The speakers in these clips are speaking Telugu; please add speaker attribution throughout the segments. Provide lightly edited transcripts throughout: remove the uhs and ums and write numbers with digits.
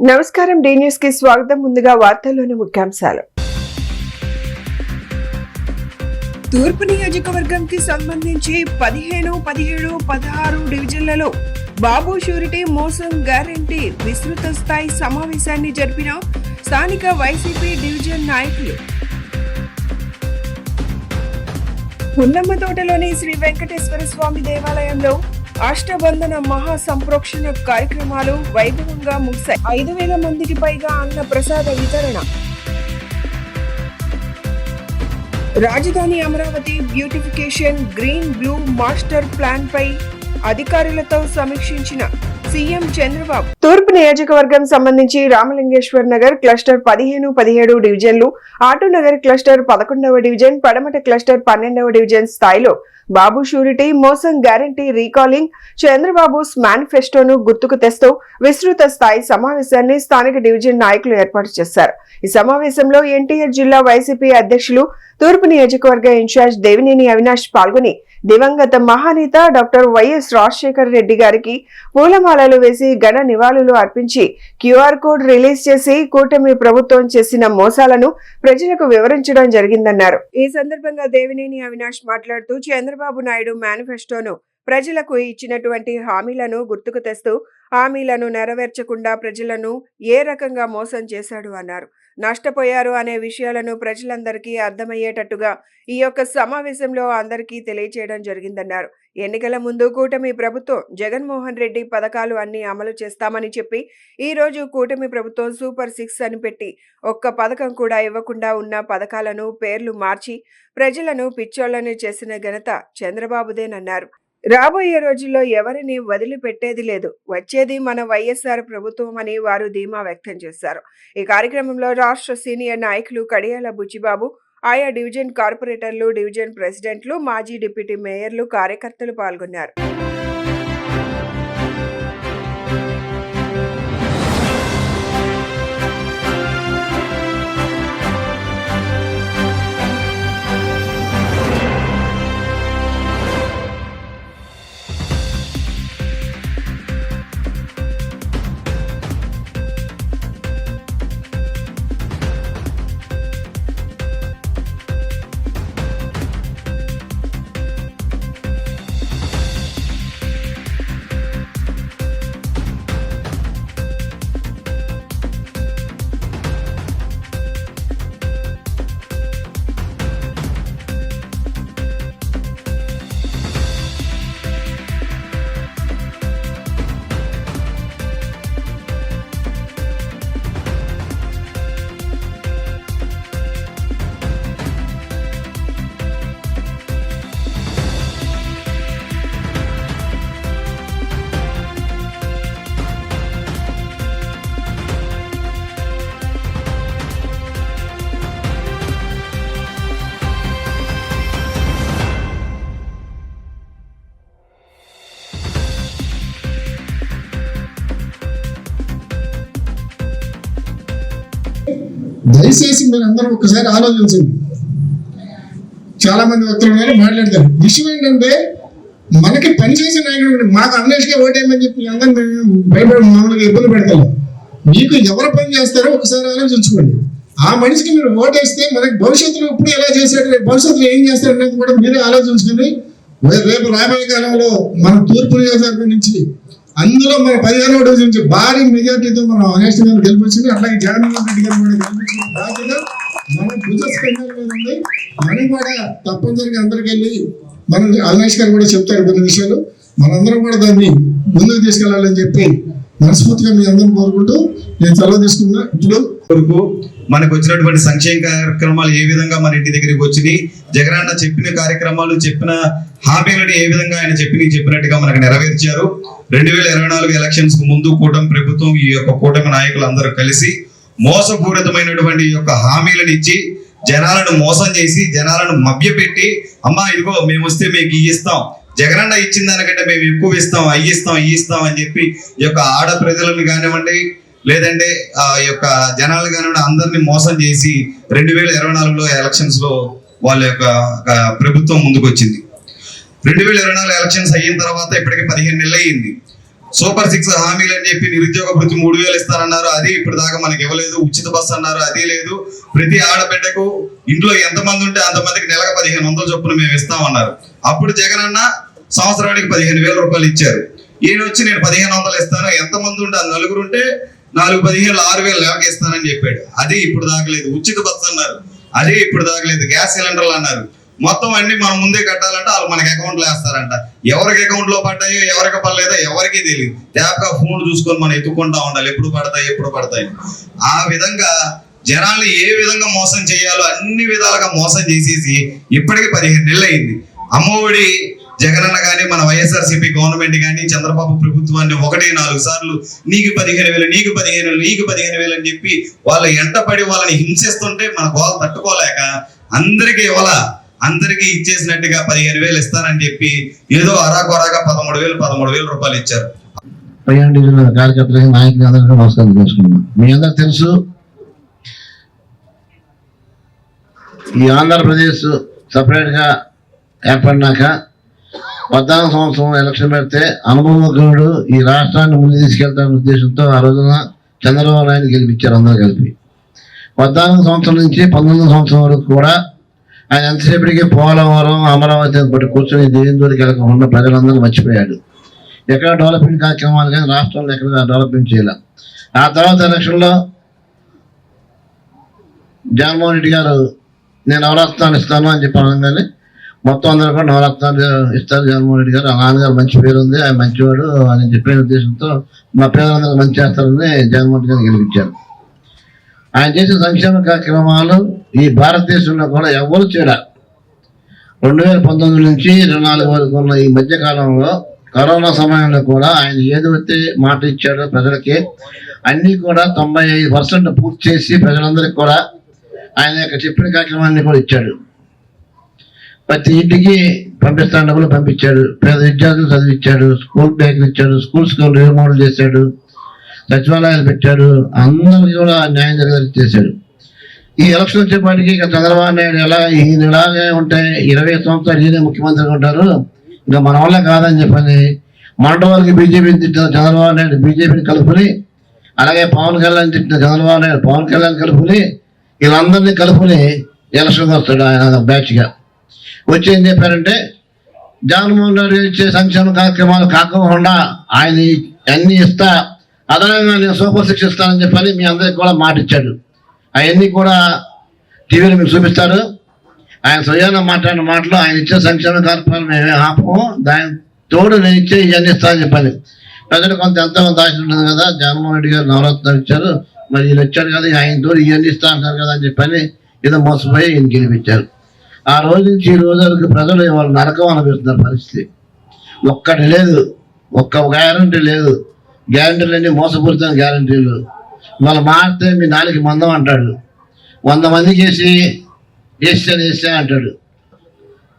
Speaker 1: నమస్కారం డి న్యూస్ కి స్వాగతం. ముందుగా వార్తల్లోని ముఖ్యాంశాలు. తూర్పు నియోజకవర్గంకి సంబంధించి 15, 17, 16 డివిజన్లలో బాబు షూరిటీ మోసం గ్యారంటీ విస్తృత స్థాయి సమావేశాన్ని జరిపిన స్థానిక వైసీపీ డివిజన్ నాయకులు. పున్నమ్మ తోటలోని శ్రీ వెంకటేశ్వర స్వామి దేవాలయంలో అష్టబంధన మహా సంప్రోక్షణ కార్యక్రమాలు వైభవంగా ముగిశాయి. 5,000 మందికి పైగా అన్న ప్రసాద వితరణ. రాజధాని Amaravati beautification green blue master plan పై అధికారులతో సమీక్షించిన సీఎం చంద్రబాబు. తూర్పు నియోజకవర్గం సంబంధించి రామలింగేశ్వర్ నగర్ క్లస్టర్ 15, 17 డివిజన్లు, ఆటోనగర్ క్లస్టర్ 11వ డివిజన్, పడమట క్లస్టర్ 12వ డివిజన్ స్థాయిలో బాబు షూరిటీ మోసం గ్యారంటీ రీకాలింగ్ చంద్రబాబుస్ మేనిఫెస్టోను గుర్తుకు తెస్తూ విస్తృత స్థాయి సమావేశాన్ని స్థానిక డివిజన్ నాయకులు ఏర్పాటు చేశారు. ఈ సమావేశంలో ఎన్టీఆర్ జిల్లా వైసీపీ అధ్యక్షులు, తూర్పు నియోజకవర్గ ఇన్ఛార్జ్ దేవినేని అవినాష్ పాల్గొని దివంగత మహానేత డాక్టర్ వైఎస్ రాజశేఖర రెడ్డి గారికి పూలమాలలు వేసి ఘన నివాళులు అర్పించి క్యూఆర్ కోడ్ రిలీజ్ చేసి కూటమి ప్రభుత్వం చేసిన మోసాలను ప్రజలకు వివరించడం జరిగిందన్నారు. ఈ సందర్భంగా దేవినేని అవినాష్ మాట్లాడుతూ చంద్రబాబు నాయుడు మేనిఫెస్టోను ప్రజలకు ఇచ్చినటువంటి హామీలను గుర్తుకు తెస్తూ హామీలను నెరవేర్చకుండా ప్రజలను ఏ రకంగా మోసం చేశాడు అన్నారు. నష్టపోయారు అనే విషయాలను ప్రజలందరికీ అర్థమయ్యేటట్టుగా ఈ యొక్క సమావేశంలో అందరికీ తెలియచేయడం జరిగిందన్నారు. ఎన్నికల ముందు కూటమి ప్రభుత్వం జగన్మోహన్ రెడ్డి పథకాలు అన్ని అమలు చేస్తామని చెప్పి ఈ రోజు కూటమి ప్రభుత్వం సూపర్ 6 అని పెట్టి ఒక్క పథకం కూడా ఇవ్వకుండా ఉన్న పథకాలను పేర్లు మార్చి ప్రజలను పిచ్చోళ్లను చేసిన ఘనత చంద్రబాబుదేనన్నారు. రాబోయే రోజుల్లో ఎవరిని వదిలిపెట్టేది లేదు, వచ్చేది మన వైఎస్ఆర్ ప్రభుత్వం అని వారు ధీమా వ్యక్తం చేశారు. ఈ కార్యక్రమంలో రాష్ట్ర సీనియర్ నాయకులు కడియాల బుచ్చిబాబు, ఆయా డివిజన్ కార్పొరేటర్లు, డివిజన్ ప్రెసిడెంట్లు, మాజీ డిప్యూటీ మేయర్లు, కార్యకర్తలు పాల్గొన్నారు.
Speaker 2: దయచేసి మీరు అందరూ ఒకసారి ఆలోచించండి. చాలా మంది వ్యక్తులు మాట్లాడతారు. విషయం ఏంటంటే మనకి పనిచేసే నాయకుడు మాకు అన్వేషగా ఓటేయమని చెప్పి అందరూ భయపడి మామూలుగా ఇబ్బంది పెడతారు. మీకు ఎవరు పని చేస్తారో ఒకసారి ఆలోచించుకోండి. ఆ మనిషికి మీరు ఓటేస్తే మనకి భవిష్యత్తులో ఇప్పుడు ఎలా చేశాడు, భవిష్యత్తులో ఏం చేస్తాడు అనేది కూడా మీరే ఆలోచించుకుని రేపు రాబోయే కాలంలో మన తూర్పు నియోజకవర్గం నుంచి అందులో మన 15వ డివిజన్ నుంచి భారీ మెజార్టీతో మనం అవినాష్ గారు గెలిపించింది. అట్లాగే జగన్మోహన్ రెడ్డి గారు కూడా గెలిపించిన బాధ్యత మనం భుజస్కంధాల మీద ఉంది. మనం కూడా తప్పనిసరిగా అందరికి వెళ్ళి మనం అవినాష్ గారు కూడా చెప్తారు కొన్ని విషయాలు. మనందరం కూడా దాన్ని ముందుకు తీసుకెళ్లాలని చెప్పి మనస్ఫూర్తిగా మీ అందరూ కోరుకుంటూ నేను సెలవు తీసుకున్నా. ఇప్పుడు
Speaker 3: వరకు మనకు వచ్చినటువంటి సంక్షేమ కార్యక్రమాలు ఏ విధంగా మన ఇంటి దగ్గరికి వచ్చినాయి, జగనన్న చెప్పిన కార్యక్రమాలు, చెప్పిన హామీలను ఏ విధంగా ఆయన చెప్పినట్టుగా మనకు నెరవేర్చారు. 2024 ఎలక్షన్స్ కు ముందు కూటమి ప్రభుత్వం, ఈ యొక్క కూటమి నాయకులు అందరూ కలిసి మోసపూరితమైనటువంటి యొక్క హామీలను ఇచ్చి జనాలను మోసం చేసి జనాలను మభ్యపెట్టి, అమ్మా ఇదిగో మేము వస్తే మీకు ఇస్తాం, జగనన్న ఇచ్చిన దానికంటే మేము ఎక్కువ ఇస్తాం, ఇస్తాం అని చెప్పి ఈ యొక్క ఆడ ప్రజలను కానివ్వండి, లేదంటే ఆ యొక్క జనాలు కానివ్వండి అందరినీ మోసం చేసి 2024లో ఎలక్షన్స్ లో వాళ్ళ యొక్క ప్రభుత్వం ముందుకు వచ్చింది. 2024 ఎలక్షన్స్ అయిన తర్వాత ఇప్పటికి 15 నెలలు అయ్యింది. సూపర్ 6 హామీలు అని చెప్పి నిరుద్యోగ భృతి 3,000 ఇస్తానన్నారు, అది ఇప్పుడు దాకా మనకి ఇవ్వలేదు. ఉచిత బస్సు అన్నారు, అది లేదు. ప్రతి ఆడబిడ్డకు ఇంట్లో ఎంతమంది ఉంటే అంతమందికి నెలకు 1,500 చొప్పున మేము ఇస్తామన్నారు. అప్పుడు జగన్ అన్న సంవత్సరానికి 15,000 రూపాయలు ఇచ్చారు. ఈయన వచ్చి నేను 1,500 ఇస్తాను, ఎంతమంది ఉంటే ఆ నలుగురు ఉంటే 4-15 6,000 నెలకి ఇస్తానని చెప్పాడు. అది ఇప్పుడు దాకలేదు. ఉచిత బస్సు అన్నారు, అది ఇప్పుడు దాకలేదు. గ్యాస్ సిలిండర్లు అన్నారు, మొత్తం అన్ని మనం ముందే కట్టాలంటే వాళ్ళు మనకి అకౌంట్లో వేస్తారంట. ఎవరికి అకౌంట్ లో పడ్డాయో ఎవరికి పడలేదో ఎవరికి తెలియదు. ట్యాప్గా ఫోన్ చూసుకొని మనం ఎత్తుకుంటా ఉండాలి, ఎప్పుడు పడతాయి. ఆ విధంగా జనాల్ని ఏ విధంగా మోసం చేయాలో అన్ని విధాలుగా మోసం చేసేసి ఇప్పటికి 15 నెలలు అయింది. అమ్మఒడి జగనన్న కానీ మన వైఎస్ఆర్సీపీ గవర్నమెంట్ కానీ చంద్రబాబు ప్రభుత్వాన్ని 1-4 సార్లు నీకు 15,000 నీకు 15,000 నీకు 15,000 అని చెప్పి వాళ్ళ ఎంటపడి వాళ్ళని హింసిస్తుంటే మన గోల తట్టుకోలేక అందరికీ ఇచ్చేసినట్టుగా 15,000 ఇస్తానని చెప్పి ఏదో అరాకొరాగా 13,000 రూపాయలు ఇచ్చారు.
Speaker 4: పయ్యాన్ డివిజన్ కార్యకర్తలకి నాయకులు అందరికీ నమస్కారం చేసుకున్నాం. మీ అందరికి తెలుసు, ఈ ఆంధ్రప్రదేశ్ సపరేట్గా ఏర్పడినాక 14 సంవత్సరం ఎలక్షన్ పెడితే అనుభవజ్ఞుడు ఈ రాష్ట్రాన్ని ముందు తీసుకెళ్తారనే ఉద్దేశంతో ఆ రోజున చంద్రబాబు నాయుడు గెలిపించారు అందరూ కలిపి. 14 సంవత్సరం నుంచి 19 సంవత్సరం వరకు కూడా ఆయన ఎంతసేపటికి పోలవరం అమరావతి బట్టి కూర్చొని దేని దూరికి వెళ్ళకుండా ప్రజలందరూ మర్చిపోయాడు. ఎక్కడ డెవలప్మెంట్ కార్యక్రమాలు కానీ రాష్ట్రంలో ఎక్కడ డెవలప్మెంట్ చేయాలి. ఆ తర్వాత ఎలక్షన్లో జగన్మోహన్ రెడ్డి గారు నేను నవరత్నాలు ఇస్తాను అని చెప్పి అనగానే మొత్తం అందరూ కూడా నవరత్నాలు ఇస్తారు జగన్మోహన్ రెడ్డి గారు. ఆ నాన్నగారు మంచి పేరు ఉంది, ఆయన మంచివాడు అని చెప్పిన ఉద్దేశంతో మా పేదలందరూ మంచి చేస్తారని జగన్మోహన్ రెడ్డి గారు గెలిపించారు. ఆయన చేసే సంక్షేమ కార్యక్రమాలు ఈ భారతదేశంలో కూడా ఎవరు చేయరు. 2019 నుంచి 24 వరకు ఉన్న ఈ మధ్యకాలంలో కరోనా సమయంలో కూడా ఆయన ఏదైతే మాట ఇచ్చాడో ప్రజలకి అన్నీ కూడా 95% పూర్తి చేసి ప్రజలందరికీ కూడా ఆయన యొక్క చెప్పిన కార్యక్రమాన్ని కూడా ఇచ్చాడు. ప్రతి ఇంటికి పంపిస్తాను డబ్బులు పంపించాడు, పేద విద్యార్థులు చదివించాడు, స్కూల్ బ్యాగులు ఇచ్చాడు, స్కూల్స్ రీమోడల్ చేశాడు, సచివాలయాలు పెట్టాడు, అందరికీ కూడా న్యాయం జరిగేది చేశాడు. ఈ ఎలక్షన్ వచ్చేపాటికి ఇక చంద్రబాబు నాయుడు ఈయన ఇలాగే ఉంటే 20 సంవత్సరాలు ఈయనే ముఖ్యమంత్రిగా ఉంటారు, ఇంకా మన వల్ల కాదని చెప్పని మొన్నటి వరకు బీజేపీని తిట్టిన చంద్రబాబు నాయుడు బీజేపీని కలుపుని, అలాగే పవన్ కళ్యాణ్ తిట్టిన చంద్రబాబు నాయుడు పవన్ కళ్యాణ్ కలుపుని, వీళ్ళందరినీ కలుపుని ఎలక్షన్కి వస్తాడు ఆయన బ్యాచ్గా. వచ్చి ఏం చెప్పారంటే జగన్మోహన్ రెడ్డి ఇచ్చే సంక్షేమ కార్యక్రమాలు కాకుండా ఆయన అన్నీ ఇస్తా, అదనంగా నేను సూపర్ 6 ఇస్తానని చెప్పని మీ అందరికి కూడా మాట ఇచ్చాడు. అవన్నీ కూడా టీవీలో మీకు చూపిస్తారు. ఆయన స్వయాన మాట్లాడిన మాటలు ఆయన ఇచ్చే సంక్షేమ కార్యక్రమాలు మేమే ఆపము, దాని తోడు నేను ఇచ్చే ఇవన్నీ ఇస్తానని చెప్పాలి. ప్రజలు ఎంతో కొంత ఆశ ఉంటుంది కదా, జగన్మోహన్ రెడ్డి గారు నవరత్నాలు ఇచ్చారు, మరి వీళ్ళు వచ్చారు కదా ఆయన తోడు ఇవన్నీ ఇస్తా అంటారు కదా అని చెప్పని ఏదో మోసపోయి ఈయన గెలిపించారు. ఆ రోజు నుంచి ఈ రోజు వరకు ప్రజలు వాళ్ళు నరకం అనిపిస్తున్నారు పరిస్థితి. ఒక్కటి లేదు, ఒక్క గ్యారంటీ లేదు. గ్యారంటీలన్నీ మోసపూరితమైన గ్యారంటీలు. వాళ్ళు మారితే మీ 4 మందం అంటాడు, 100 మందికి వేస్తే అంటాడు.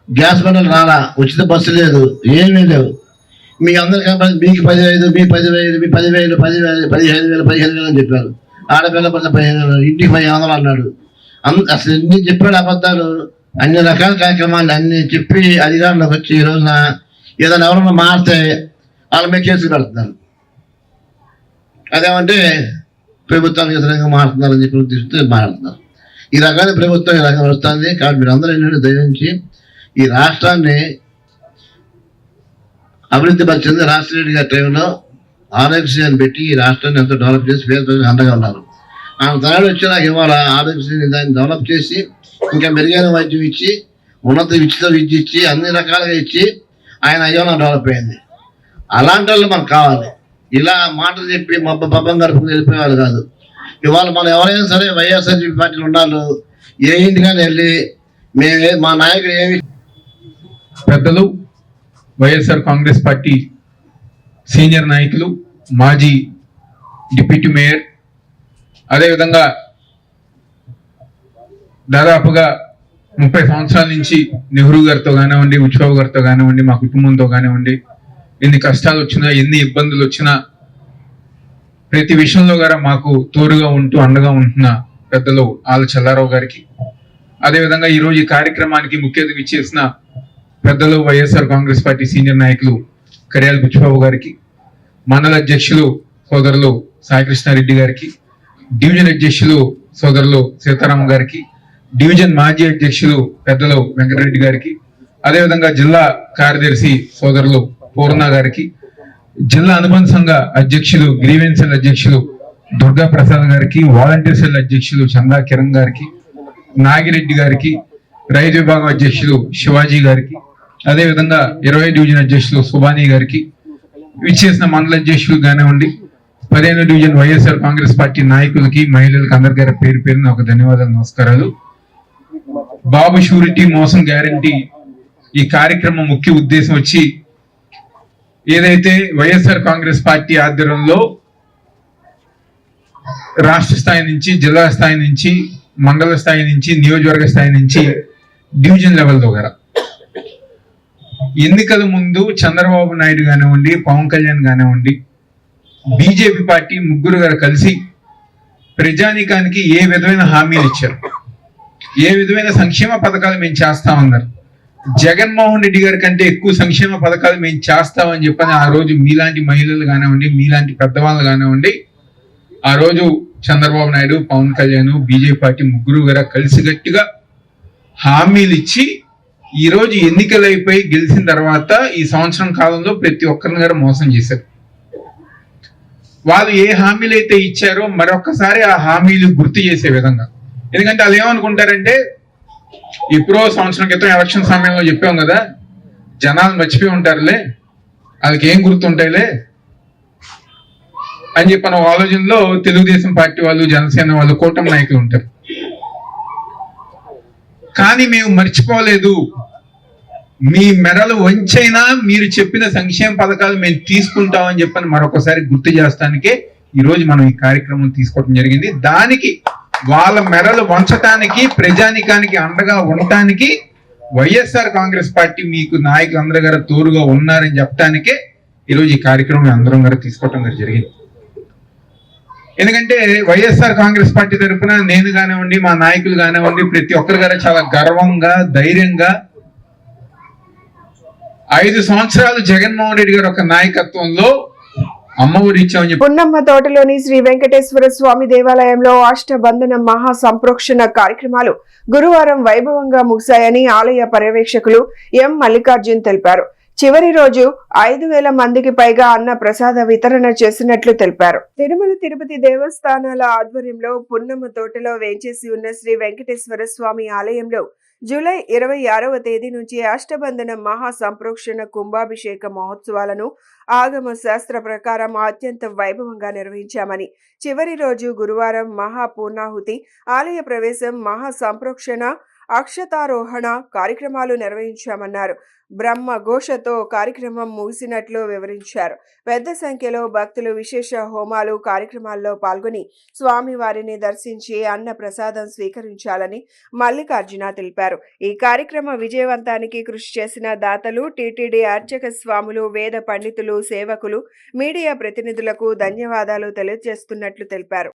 Speaker 4: గ్యాస్ బండలు రాలా, ఉచిత బస్సు లేదు, ఏమీ లేవు. మీ అందరికీ మీకు 15,000 మీ 10,000 మీ 10,000 15,000 అని చెప్పారు. ఆడపిల్ల 15,000 ఇంటికి 500 అన్నాడు. అసలు ఎన్ని చెప్పాడు అబద్ధాలు. అన్ని రకాల కార్యక్రమాలు అన్ని చెప్పి అధికారంలోకి వచ్చి ఈ రోజున ఏదైనా ఎవరైనా మారితే వాళ్ళ మీద కేసులు పెడుతున్నారు. అదేమంటే ప్రభుత్వానికి వ్యతిరేకంగా మారుతున్నారని చెప్పి ఉద్దేశంతో మారుతున్నారు. ఈ రకాల ప్రభుత్వం ఈ రకంగా వస్తుంది. కాబట్టి మీరు అందరూ ఏంటంటే దయించి ఈ రాష్ట్రాన్ని అభివృద్ధి పరిచింది. రాజశేఖర రెడ్డి గారి టైంలో ఆరోగ్యశ్రీ అని పెట్టి ఈ రాష్ట్రాన్ని ఎంతో డెవలప్ చేసి పేద ప్రజలకు అండగా ఉన్నారు. ఆయన తరాడు వచ్చి నాకు ఇవాళ ఆరోగ్యశ్రీని దాన్ని డెవలప్ చేసి ఇంకా మెరుగైన వైద్యం ఇచ్చి ఉన్నత ఉచిత విద్య ఇచ్చి అన్ని రకాలుగా ఇచ్చి ఆయన అయ్యో డెవలప్ అయింది. అలాంటి వాళ్ళు మనకు కావాలి. ఇలా మాటలు చెప్పి పబ్బం గడుపుకుని వెళ్ళిపోయేవాళ్ళు కాదు. ఇవాళ మనం ఎవరైనా సరే వైఎస్ఆర్సీపీ పార్టీలు ఉన్నారు, ఏ ఇంటికైనా వెళ్ళి మా నాయకుడు ఏమి
Speaker 5: పెద్దలు వైఎస్ఆర్ కాంగ్రెస్ పార్టీ సీనియర్ నాయకులు, మాజీ డిప్యూటీ మేయర్, అదేవిధంగా దాదాపుగా 30 సంవత్సరాల నుంచి నెహ్రూ గారితో కానివ్వండి, ఉత్సవ్ గారితో కానివ్వండి, మా కుటుంబంతో కానివ్వండి, ఎన్ని కష్టాలు వచ్చినా ఎన్ని ఇబ్బందులు వచ్చినా ప్రతి విషయంలో గారా మాకు తోడుగా ఉంటూ అండగా ఉంటున్న పెద్దలు ఆల చల్లారావు గారికి, అదేవిధంగా ఈరోజు ఈ కార్యక్రమానికి ముఖ్య అతిథి ఇచ్చేసిన పెద్దలు వైఎస్ఆర్ కాంగ్రెస్ పార్టీ సీనియర్ నాయకులు కడియాల బుచ్చిబాబు గారికి, మండల అధ్యక్షులు సోదరులు సాయికృష్ణారెడ్డి గారికి, డివిజన్ అధ్యక్షులు సోదరులు సీతారాం గారికి, డివిజన్ మాజీ అధ్యక్షులు పెద్దలు వెంకటరెడ్డి గారికి, అదేవిధంగా జిల్లా కార్యదర్శి సోదరులు పూర్ణ గారికి, జిల్లా అనుబంధ సంఘ అధ్యక్షులు గ్రీవెన్స్ సెల్ అధ్యక్షులు దుర్గా ప్రసాద్ గారికి, వాలంటీర్ సెల్ అధ్యక్షులు చందా కిరణ్ గారికి, నాగిరెడ్డి గారికి, రైతు విభాగం అధ్యక్షులు శివాజీ గారికి, అదేవిధంగా 20 డివిజన్ అధ్యక్షులు సుబానీ గారికి, విచ్చేసిన మండల అధ్యక్షులు కానివ్వండి, 15 డివిజన్ వైఎస్ఆర్ కాంగ్రెస్ పార్టీ నాయకులకి, మహిళలకు అందరి గారి పేరు పేరున ఒక ధన్యవాదాలు, నమస్కారాలు. బాబు షూరిటీ మోసం గ్యారంటీ ఈ కార్యక్రమం ముఖ్య ఉద్దేశం వచ్చి, ఏదైతే వైఎస్ఆర్ కాంగ్రెస్ పార్టీ ఆధ్వర్యంలో రాష్ట్ర స్థాయి నుంచి, జిల్లా స్థాయి నుంచి, మండల స్థాయి నుంచి, నియోజకవర్గ స్థాయి నుంచి, డివిజన్ లెవెల్ ద్వారా ఎన్నికల ముందు చంద్రబాబు నాయుడు కానివ్వండి, పవన్ కళ్యాణ్ కానివ్వండి, బీజేపీ పార్టీ ముగ్గురు గారు కలిసి ప్రజానీకానికి ఏ విధమైన హామీలు ఇచ్చారు, ఏ విధమైన సంక్షేమ పథకాలు మేము చేస్తామన్నారు. జగన్మోహన్ రెడ్డి గారి కంటే ఎక్కువ సంక్షేమ పథకాలు మేము చేస్తామని చెప్పని ఆ రోజు మీలాంటి మహిళలు కానివ్వండి, మీలాంటి పెద్దవాళ్ళు కానివ్వండి, ఆ రోజు చంద్రబాబు నాయుడు, పవన్ కళ్యాణ్, బీజేపీ పార్టీ ముగ్గురు గారు కలిసి గట్టిగా హామీలు ఇచ్చి, ఈ రోజు ఎన్నికలు అయిపోయి గెలిచిన తర్వాత ఈ సంవత్సరం కాలంలో ప్రతి ఒక్కరిని గారు మోసం చేశారు. వాళ్ళు ఏ హామీలు అయితే ఇచ్చారో మరొకసారి ఆ హామీలు గుర్తు చేసే విధంగా, ఎందుకంటే వాళ్ళు ఏమనుకుంటారంటే, ఎప్పుడో సంవత్సరం క్రితం ఎలక్షన్ సమయంలో చెప్పాం కదా, జనాలు మర్చిపోయి ఉంటారులే, వాళ్ళకి ఏం గుర్తుంటాయిలే అని చెప్పిన ఆలోచనలో తెలుగుదేశం పార్టీ వాళ్ళు, జనసేన వాళ్ళు, కూటమి నాయకులు ఉంటారు. కానీ మేము మర్చిపోలేదు, మీ మెడలు వంచైనా మీరు చెప్పిన సంక్షేమ పథకాలు మేము తీసుకుంటామని చెప్పని మరొకసారి గుర్తు చేస్తానికే ఈరోజు మనం ఈ కార్యక్రమం తీసుకోవడం జరిగింది. దానికి వాళ్ళ మెడలు వంచటానికి, ప్రజానికానికి అండగా ఉండటానికి వైఎస్ఆర్ కాంగ్రెస్ పార్టీ మీకు నాయకులు అందరూ గారు తోడుగా ఉన్నారని చెప్పడానికే ఈరోజు ఈ కార్యక్రమం అందరం గారు తీసుకోవటం జరిగింది. ఎందుకంటే వైఎస్ఆర్ కాంగ్రెస్ పార్టీ తరఫున నేను కానివ్వండి, మా నాయకులు కానివ్వండి, ప్రతి ఒక్కరి గారు చాలా గర్వంగా, ధైర్యంగా 5 సంవత్సరాలు జగన్మోహన్ రెడ్డి గారు ఒక నాయకత్వంలో అమ్మఒడి ఇచ్చామని చెప్పి
Speaker 1: పున్నమ్మ తోటలోని శ్రీ వెంకటేశ్వర స్వామి దేవాలయంలో అష్టబంధన మహా సంప్రోక్షణ కార్యక్రమాలు గురువారం వైభవంగా ముగిశాయని ఆలయ పర్యవేక్షకులు ఎం మల్లికార్జున్ తెలిపారు. చివరి రోజు 5,000 మందికి పైగా అన్న ప్రసాద వితరణ చేసినట్లు తెలిపారు. తిరుమల తిరుపతి దేవస్థానాల ఆధ్వర్యంలో పున్నమ్మ తోటలో వేంచేసి ఉన్న శ్రీ వెంకటేశ్వర స్వామి ఆలయంలో జూలై 26వ తేదీ నుంచి అష్టబంధన మహా సంప్రోక్షణ కుంభాభిషేక మహోత్సవాలను ఆగమ శాస్త్ర ప్రకారం అత్యంత వైభవంగా నిర్వహించామని, చివరి రోజు గురువారం మహా పూర్ణాహుతి, ఆలయ ప్రవేశం, మహా సంప్రోక్షణ, అక్షతారోహణ కార్యక్రమాలు నిర్వహించామన్నారు. బ్రహ్మ ఘోషతో కార్యక్రమం ముగిసినట్లు వివరించారు. పెద్ద సంఖ్యలో భక్తులు విశేష హోమాలు కార్యక్రమాల్లో పాల్గొని స్వామివారిని దర్శించి అన్న ప్రసాదం స్వీకరించాలని మల్లికార్జున తెలిపారు. ఈ కార్యక్రమ విజయవంతానికి కృషి చేసిన దాతలు, టీటీడీ అర్చక స్వాములు, వేద పండితులు, సేవకులు, మీడియా ప్రతినిధులకు ధన్యవాదాలు తెలియజేస్తున్నట్లు తెలిపారు.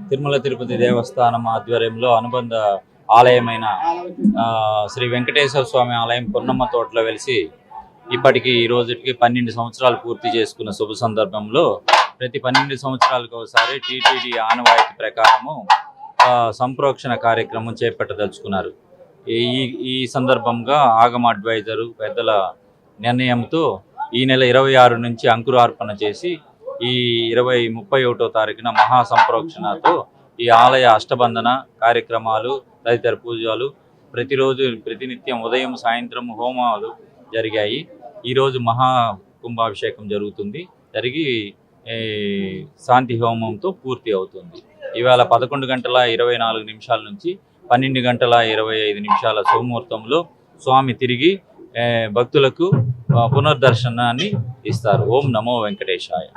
Speaker 6: తిరుమల తిరుపతి దేవస్థానం ఆధ్వర్యంలో అనుబంధ ఆలయమైన శ్రీ వెంకటేశ్వర స్వామి ఆలయం పొన్నమ్మ తోటలో వెలిసి ఇప్పటికి ఈ రోజుకి 12 సంవత్సరాలు పూర్తి చేసుకున్న శుభ సందర్భంలో ప్రతి 12 సంవత్సరాలకు ఒకసారి టీటీడీ ఆనవాయితీ ప్రకారము సంప్రోక్షణ కార్యక్రమం చేపట్టదలుచుకున్నారు. ఈ సందర్భంగా ఆగమ అడ్వైజరు పెద్దల నిర్ణయంతో ఈ నెల 26 నుంచి అంకురార్పణ చేసి ఈ 31వ తారీఖున మహాసంప్రోక్షణతో ఈ ఆలయ అష్టబంధన కార్యక్రమాలు తదితర పూజలు ప్రతిరోజు ప్రతినిత్యం ఉదయం సాయంత్రం హోమాలు జరిగాయి. ఈరోజు మహా కుంభాభిషేకం జరుగుతుంది. జరిగి శాంతి హోమంతో పూర్తి అవుతుంది. ఇవాళ 11:24 నుంచి 12:25 శుభముహూర్తంలో స్వామి తిరిగి భక్తులకు పునర్దర్శనాన్ని ఇస్తారు. ఓం నమో వెంకటేశాయ.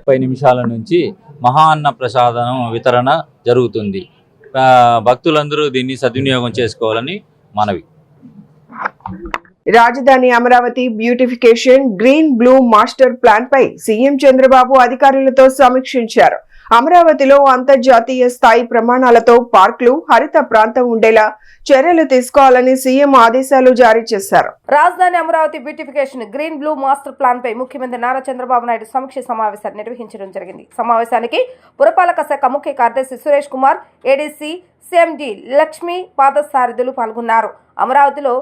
Speaker 6: 30 నిమిషాల నుంచి మహా అన్న ప్రసాదం వితరణ జరుగుతుంది. భక్తులందరూ దీన్ని సద్వినియోగం చేసుకోవాలని మనవి.
Speaker 1: రాజధాని Amaravati beautification green blue master plan పై సీఎం చంద్రబాబు అధికారులతో సమీక్షించారు. అమరావతిలో అంతర్జాతీయ స్థాయి ప్రమాణాలతో పార్కులు, హరిత ప్రాంతం ఉండేలా చర్యలు తీసుకోవాలని సీఎం ఆదేశాలు జారీ చేశారు.
Speaker 7: రాజధాని Amaravati beautification green blue master plan పై ముఖ్యమంత్రి నారా చంద్రబాబు నాయుడు సమీక్ష సమావేశాన్ని నిర్వహించడం జరిగింది. సమావేశానికి పురపాలక శాఖ ముఖ్య కార్యదర్శి సురేష్ కుమార్, ఏడీసీ సిఎండి లక్ష్మీ పాదసారథులు పాల్గొన్నారు. అమరావతిలో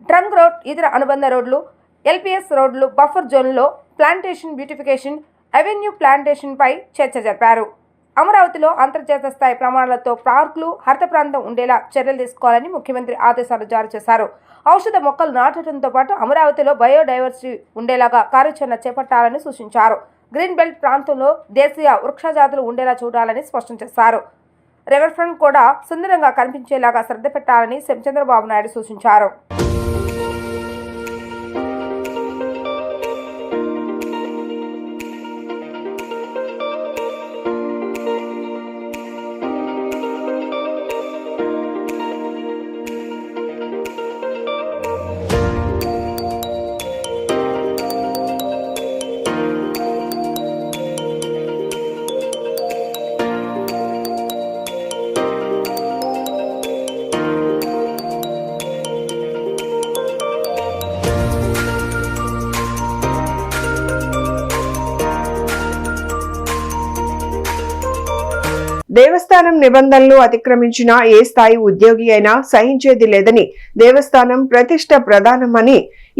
Speaker 7: ట్రంక్ రోడ్, ఇతర అనుబంధ రోడ్లు, ఎల్పీఎస్ రోడ్లు, బఫర్ జోన్లో ప్లాంటేషన్ బ్యూటిఫికేషన్, అవెన్యూ ప్లాంటేషన్ పై చర్చ జరిపారు. అమరావతిలో అంతర్జాతీయ స్థాయి ప్రమాణాలతో పార్కులు, హరిత ప్రాంతం ఉండేలా చర్యలు తీసుకోవాలని ముఖ్యమంత్రి ఆదేశాలు జారీ చేశారు. ఔషధ మొక్కలు నాటడంతో పాటు అమరావతిలో బయోడైవర్సిటీ ఉండేలాగా కార్యాచరణ చేపట్టాలని సూచించారు. గ్రీన్ బెల్ట్ ప్రాంతంలో దేశీయ వృక్షజాతులు ఉండేలా చూడాలని స్పష్టం చేశారు. రివర్ ఫ్రంట్ కూడా సుందరంగా కనిపించేలాగా శ్రద్ధ పెట్టాలని సీఎం చంద్రబాబు నాయుడు సూచించారు.
Speaker 1: దేవస్థానం నిబంధనలు అతిక్రమించిన ఏ స్థాయి ఉద్యోగి అయినా సహించేది లేదని దేవస్థానం ప్రతిష్ట ప్రధానమని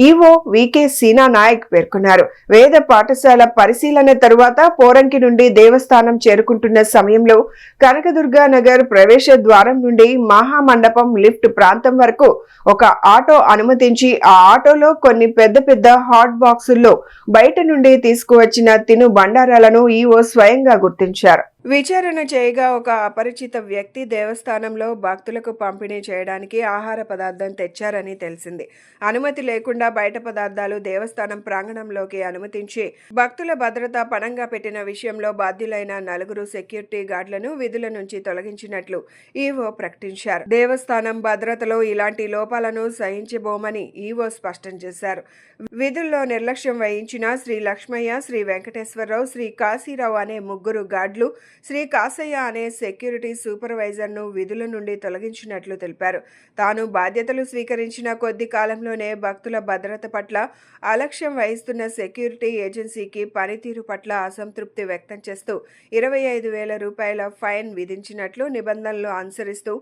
Speaker 1: ఈవో వికే సీనా నాయక్ పేర్కొన్నారు. వేద పాఠశాల పరిశీలన తరువాత పోరంకి నుండి దేవస్థానం చేరుకుంటున్న సమయంలో కనకదుర్గా నగర్ ప్రవేశ ద్వారం నుండి మహామండపం లిఫ్ట్ ప్రాంతం వరకు ఒక ఆటో అనుమతించి ఆ ఆటోలో కొన్ని పెద్ద పెద్ద హాట్ బాక్సుల్లో బయట నుండి తీసుకువచ్చిన తిను బండారాలను ఈవో స్వయంగా గుర్తించారు. విచారణ చేయగా ఒక అపరిచిత వ్యక్తి దేవస్థానంలో భక్తులకు పంపిణీ చేయడానికి ఆహార పదార్థం తెచ్చారని తెలిసింది. అనుమతి లేకుండా బయట పదార్థాలు దేవస్థానం ప్రాంగణంలోకి అనుమతించి భక్తుల భద్రత పణంగా పెట్టిన విషయంలో బాధ్యులైన 4 సెక్యూరిటీ గార్డులను విధుల నుంచి తొలగించినట్లు ఈవో ప్రకటించారు. దేవస్థానం భద్రతలో ఇలాంటి లోపాలను సహించబోమని ఈవో స్పష్టం చేశారు. విధుల్లో నిర్లక్ష్యం వహించిన శ్రీ లక్ష్మయ్య, శ్రీ వెంకటేశ్వరరావు, శ్రీ కాశీరావు అనే 3 గార్డులు, శ్రీ కాసయ్య అనే సెక్యూరిటీ సూపర్వైజర్ను విధుల నుండి తొలగించినట్లు తెలిపారు. తాను బాధ్యతలు స్వీకరించిన కొద్ది కాలంలోనే భక్తుల భద్రత పట్ల అలక్ష్యం వహిస్తున్న సెక్యూరిటీ ఏజెన్సీకి పనితీరు పట్ల అసంతృప్తి వ్యక్తం చేస్తూ 25,000 రూపాయల ఫైన్ విధించినట్లు నిబంధనలు అనుసరిస్తూ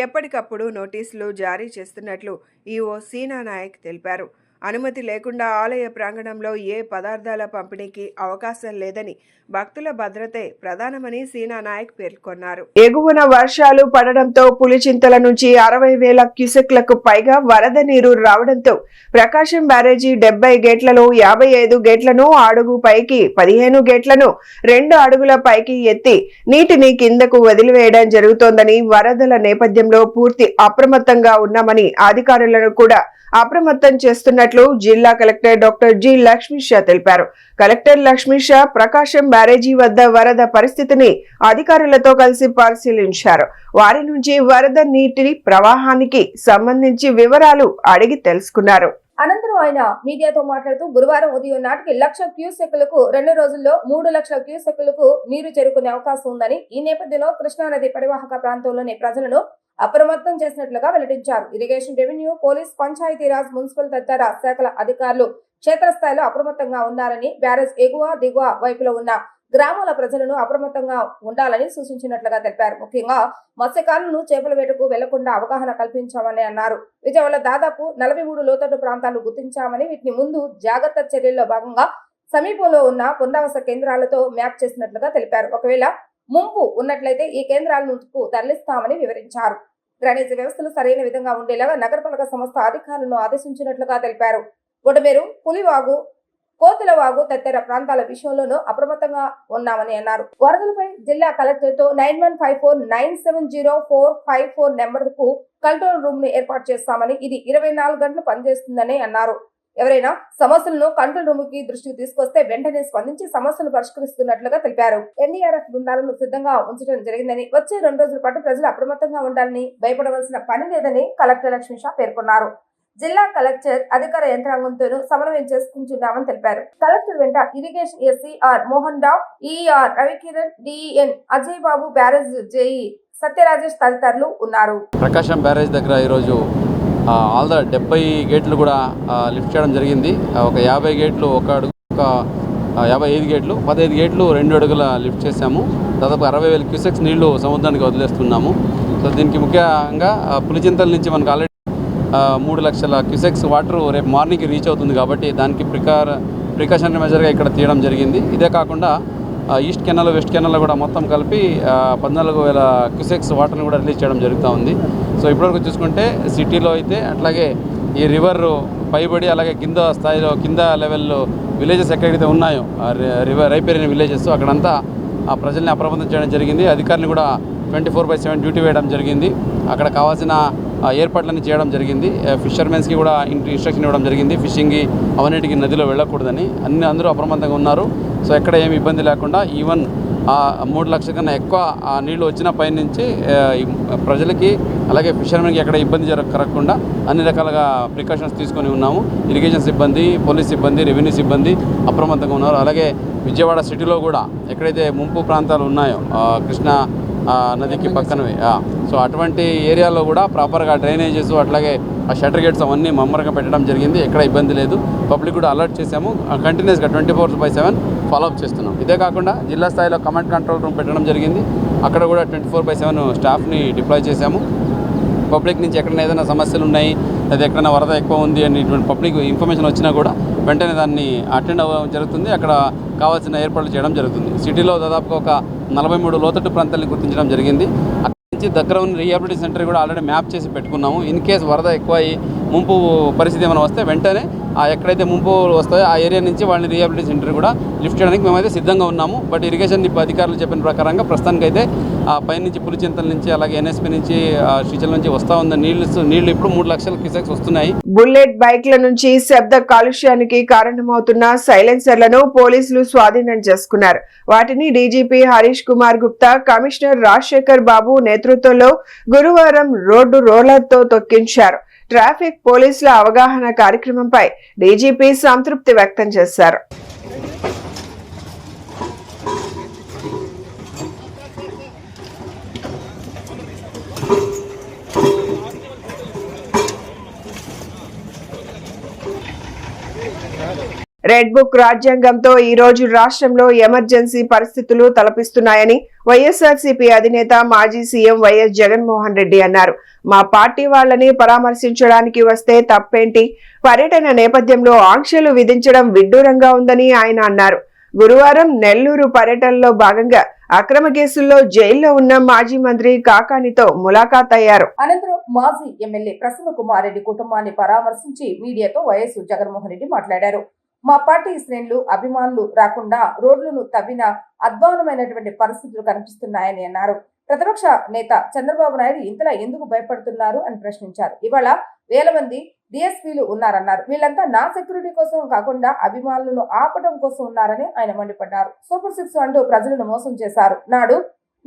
Speaker 1: ఎప్పటికప్పుడు నోటీసులు జారీ చేస్తున్నట్లు ఈవో సీనా నాయక్ తెలిపారు. అనుమతి లేకుండా ఆలయ ప్రాంగణంలో ఏ పదార్థాల పంపిణీకి అవకాశం లేదని, భక్తుల భద్రతే ప్రధానమని సీనా నాయక్ పేర్కొన్నారు. ఎగువన వర్షాలు పడడంతో పులిచింతల నుంచి 60,000 క్యూసెక్లకు పైగా వరద నీరు రావడంతో ప్రకాశం బ్యారేజీ 70 గేట్లలో 55 గేట్లను అడుగు పైకి, 15 గేట్లను 2 అడుగుల పైకి ఎత్తి నీటిని కిందకు వదిలివేయడం జరుగుతోందని, వరదల నేపథ్యంలో పూర్తి అప్రమత్తంగా ఉన్నామని అధికారులను కూడా అప్రమత్తం చేస్తున్నట్లు జిల్లా కలెక్టర్ డాక్టర్ జి లక్ష్మీషా తెలిపారు. కలెక్టర్ లక్ష్మీషా ప్రకాశం బ్యారేజీ వద్ద వరద పరిస్థితిని అధికారులతో కలిసి పరిశీలించారు. వారి నుంచి వరద నీటి ప్రవాహానికి సంబంధించి వివరాలు అడిగి తెలుసుకున్నారు.
Speaker 7: అనంతరం ఆయన మీడియాతో మాట్లాడుతూ గురువారం ఉదయం నాటికి 1,00,000 క్యూసెక్కులకు 2 రోజుల్లో 3 లక్షల క్యూసెక్కులకు నీరు చేరుకునే అవకాశం ఉందని, ఈ నేపథ్యంలో కృష్ణానది పరివాహక ప్రాంతంలోని ప్రజలను అప్రమత్తం చేసినట్లుగా వెల్లడించారు. Irrigation, revenue, police, Panchayati Raj, municipal తదితర శాఖల అధికారులు క్షేత్రస్థాయిలో అప్రమత్తంగా ఉన్నారని, బ్యారేజ్ ఎగువ దిగువ వైపులో ఉన్న గ్రామాల ప్రజలను అప్రమత్తంగా ఉండాలని సూచించినట్లుగా తెలిపారు. ముఖ్యంగా మత్స్యకారులను చేపల వేటకు వెళ్లకుండా అవగాహన కల్పించామని అన్నారు. విజయవాడలో దాదాపు 43 లోతట్టు ప్రాంతాలు గుర్తించామని, వీటిని ముందు జాగ్రత్త చర్యల్లో భాగంగా సమీపంలో ఉన్న పునరావాస కేంద్రాలతో మ్యాప్ చేసినట్లుగా తెలిపారు. ఒకవేళ ముంపు ఉన్నట్లయితే ఈ కేంద్రాలకు తరలిస్తామని వివరించారు. డ్రైనేజీ వ్యవస్థలు సరైన విధంగా ఉండేలాగా నగరపాలక సంస్థ అధికారులను ఆదేశించినట్లుగా తెలిపారు. బుడమేరు, పులివాగు, కోతులవాగు తదితర ప్రాంతాల విషయంలోనూ అప్రమత్తంగా ఉన్నామని అన్నారు. వరదలపై జిల్లా కలెక్టర్ తో 9154970454 నెంబర్కు కంట్రోల్ రూమ్ ను ఏర్పాటు చేస్తామని, ఇది 24 గంటలు పనిచేస్తుందని అన్నారు. ఎవరైనా సమస్యలను కంట్రోల్ రూమ్ కి దృష్టికి తీసుకొస్తే వెంటనే స్పందించి సమస్యలు పరిష్కరిస్తున్నట్లుగా తెలిపారు. ఎన్డీఆర్ఎఫ్ బృందాలను సిద్ధంగా ఉంచడం జరిగిందని, వచ్చే 2 రోజుల పాటు ప్రజలు అప్రమత్తంగా ఉండాలని, భయపడవలసిన పని లేదని కలెక్టర్ లక్ష్మీషా పేర్కొన్నారు. జిల్లా కలెక్టర్ అధికార యంత్రాంగంతోనూ సమన్వయం చేసుకుంటున్నామని తెలిపారు. కలెక్టర్ వెంట irrigation SE R Mohan Rao, ER Ravikiran, DN Ajay Babu, barrage JE Satyarajesh తదితరులు ఉన్నారు.
Speaker 8: ప్రకాశం బ్యారేజ్ దగ్గర ఈరోజు ఆల్ ద 70 గేట్లు కూడా లిఫ్ట్ చేయడం జరిగింది. ఒక 50 గేట్లు ఒక అడుగు, ఒక 55 గేట్లు, 15 గేట్లు 2 అడుగుల లిఫ్ట్ చేశాము. దాదాపు 60,000 క్యూసెక్స్ నీళ్లు సముద్రానికి వదిలేస్తున్నాము. సో దీనికి ముఖ్యంగా పులిచింతల నుంచి మనకు ఆల్రెడీ 3 లక్షల క్యూసెక్స్ వాటర్ రేపు మార్నింగ్కి రీచ్ అవుతుంది కాబట్టి దానికి ప్రికాషనరీ మెజర్గా ఇక్కడ తీయడం జరిగింది. ఇదే కాకుండా ఈస్ట్ కెనాల్, వెస్ట్ కెనాల్ కూడా మొత్తం కలిపి 14,000 క్యూసెక్స్ వాటర్ని కూడా రిలీజ్ చేయడం జరుగుతూ ఉంది. సో ఇప్పటివరకు చూసుకుంటే సిటీలో అయితే అట్లాగే ఈ రివర్ పైబడి అలాగే కింద స్థాయిలో కింద లెవెల్లో విలేజెస్ ఎక్కడైతే ఉన్నాయో రివర్ రైపేరిన విలేజెస్ అక్కడంతా ఆ ప్రజల్ని అప్రమత్తం చేయడం జరిగింది. అధికారులు కూడా 24/7 డ్యూటీ వేయడం జరిగింది. అక్కడ కావాల్సిన ఏర్పాట్లన్నీ చేయడం జరిగింది. ఫిషర్మెన్స్కి కూడా ఇన్స్ట్రక్షన్ ఇవ్వడం జరిగింది. ఫిషింగ్కి అవన్నిటికి నదిలో వెళ్ళకూడదని అందరూ అప్రమత్తంగా ఉన్నారు. సో ఎక్కడ ఏమి ఇబ్బంది లేకుండా ఈవెన్ 3 లక్షల కన్నా ఎక్కువ నీళ్లు వచ్చిన పైన నుంచి ప్రజలకి అలాగే ఫిషర్మెన్కి ఎక్కడ ఇబ్బంది జరగకుండా అన్ని రకాలుగా ప్రికాషన్స్ తీసుకొని ఉన్నాము. ఇరిగేషన్ సిబ్బంది, పోలీస్ సిబ్బంది, రెవెన్యూ సిబ్బంది అప్రమత్తంగా ఉన్నారు. అలాగే విజయవాడ సిటీలో కూడా ఎక్కడైతే ముంపు ప్రాంతాలు ఉన్నాయో కృష్ణా నదికి పక్కనవి, సో అటువంటి ఏరియాలో కూడా ప్రాపర్గా డ్రైనేజెస్ అట్లాగే ఆ షటర్ గేట్స్ అవన్నీ మమ్మరంగా పెట్టడం జరిగింది. ఎక్కడ ఇబ్బంది లేదు. పబ్లిక్ కూడా అలర్ట్ చేశాము. కంటిన్యూస్గా 24/7 ఫాలోఅప్ చేస్తున్నాం. ఇదే కాకుండా జిల్లా స్థాయిలో కమాండ్ కంట్రోల్ రూమ్ పెట్టడం జరిగింది. అక్కడ కూడా 24/7 స్టాఫ్ని డిప్లాయ్ చేశాము. పబ్లిక్ నుంచి ఎక్కడైనా ఏదైనా సమస్యలు ఉన్నాయి, లేదా ఎక్కడైనా వరద ఎక్కువ ఉంది అనేటువంటి పబ్లిక్ ఇన్ఫర్మేషన్ వచ్చినా కూడా వెంటనే దాన్ని అటెండ్ అవ్వడం జరుగుతుంది. అక్కడ కావాల్సిన ఏర్పాట్లు చేయడం జరుగుతుంది. సిటీలో దాదాపుగా ఒక 43 లోతట్టు ప్రాంతాలను గుర్తించడం జరిగింది. అక్కడి నుంచి దగ్గర ఉన్న రీహాబిలిటేషన్ సెంటర్ కూడా ఆల్రెడీ మ్యాప్ చేసి పెట్టుకున్నాము. ఇన్ కేసు వరద ఎక్కువ ముంపు పరిస్థితి ఏమైనా వస్తే వెంటనే ఎక్కడైతే ముంపు వస్తాయో ఆ ఏరియా నుంచి వాళ్ళని రీహాబిలిటేషన్ సెంటర్ కూడా లిఫ్ట్ చేయడానికి మేమైతే సిద్ధంగా ఉన్నాము. బట్ ఇరిగేషన్ అధికారులు చెప్పిన ప్రకారంగా ప్రస్తుతానికైతే పైనుంచి పులిచింతల నుంచి అలాగే ఎన్ఎస్పీ నుంచి శ్రీశైలం నుంచి వస్తూ ఉన్న నీళ్లు ఇప్పుడు 3 లక్షల క్యూసెక్స్ వస్తున్నాయి.
Speaker 1: బుల్లెట్ బైక్ల నుంచి శబ్ద కాలుష్యానికి కారణమవుతున్న సైలెన్సర్లను పోలీసులు స్వాధీనం చేసుకున్నారు. వాటిని డీజీపీ హరీష్ కుమార్ గుప్తా, కమిషనర్ రాజశేఖర్ బాబు నేతృత్వంలో గురువారం రోడ్డు రోలర్తో తొక్కించారు. ట్రాఫిక్ పోలీసుల అవగాహన కార్యక్రమంపై డీజీపీ సంతృప్తి వ్యక్తం చేశారు. రెడ్ బుక్ రాజ్యాంగంతో ఈ రోజు రాష్ట్రంలో ఎమర్జెన్సీ పరిస్థితులు తలపిస్తున్నాయని వైఎస్ఆర్సీపీ అధినేత మాజీ సీఎం వైఎస్ జగన్మోహన్ రెడ్డి అన్నారు. మా పార్టీ వాళ్ళని పరామర్శించడానికి వస్తే తప్పేంటి? పర్యటన నేపథ్యంలో ఆంక్షలు విధించడం విడ్డూరంగా ఉందని ఆయన అన్నారు. గురువారం నెల్లూరు పర్యటనలో భాగంగా అక్రమ కేసుల్లో జైల్లో ఉన్న మాజీ మంత్రి కాకానితో ములాఖాత్ అయ్యారు.
Speaker 7: అనంతరం మాజీ ఎమ్మెల్యే ప్రసన్న కుమార్ రెడ్డి కుటుంబాన్ని పరామర్శించి మీడియాతో వైఎస్ జగన్మోహన్ రెడ్డి మాట్లాడారు. మా పార్టీ శ్రేణులు అభిమానులు రాకుండా రోడ్లను తవ్విన అధ్వానమైనటువంటి పరిస్థితులు కనిపిస్తున్నాయని అన్నారు. ప్రతిపక్ష నేత చంద్రబాబు నాయుడు ఇంతలా ఎందుకు భయపడుతున్నారు అని ప్రశ్నించారు. ఇవాళ 1000 మంది డిఎస్పీలు ఉన్నారన్నారు. వీళ్ళంతా నా సెక్యూరిటీ కోసం కాకుండా అభిమానులను ఆపడం కోసం ఉన్నారని ఆయన మండిపడ్డారు. సూపర్ 6 అంటూ ప్రజలను మోసం చేశారు. నాడు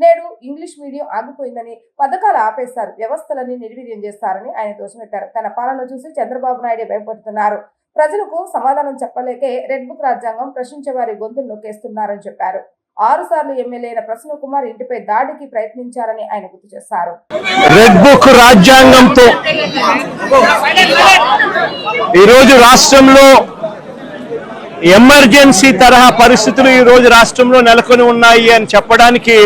Speaker 7: నేడు ఇంగ్లీష్ మీడియం ఆగిపోయిందని, పథకాలు ఆపేస్తారు, వ్యవస్థలన్నీ నిర్వీర్యం చేస్తారని ఆయన దోషమెట్టారు. తన పాలన చూసి చంద్రబాబు నాయుడు భయపడుతున్నారు. ప్రజలకు సమాధానం చెప్పలేకే రెడ్ బుక్ రాజ్యాంగం ప్రశ్నించే వారి గొంతులు నొక్కేస్తున్నారని చెప్పారు. 6 సార్లు ఎమ్మెల్యే అయిన ప్రసన్న కుమార్ ఇంటిపై దాడికి ప్రయత్నించారని ఆయన గుర్తు చేశారు.
Speaker 9: రెడ్ బుక్ రాజ్యాంగంతో ఈరోజు రాష్ట్రంలో ఎమర్జెన్సీ తరహా పరిస్థితులు ఈరోజు రాష్ట్రంలో నెలకొని ఉన్నాయి అని చెప్పడానికి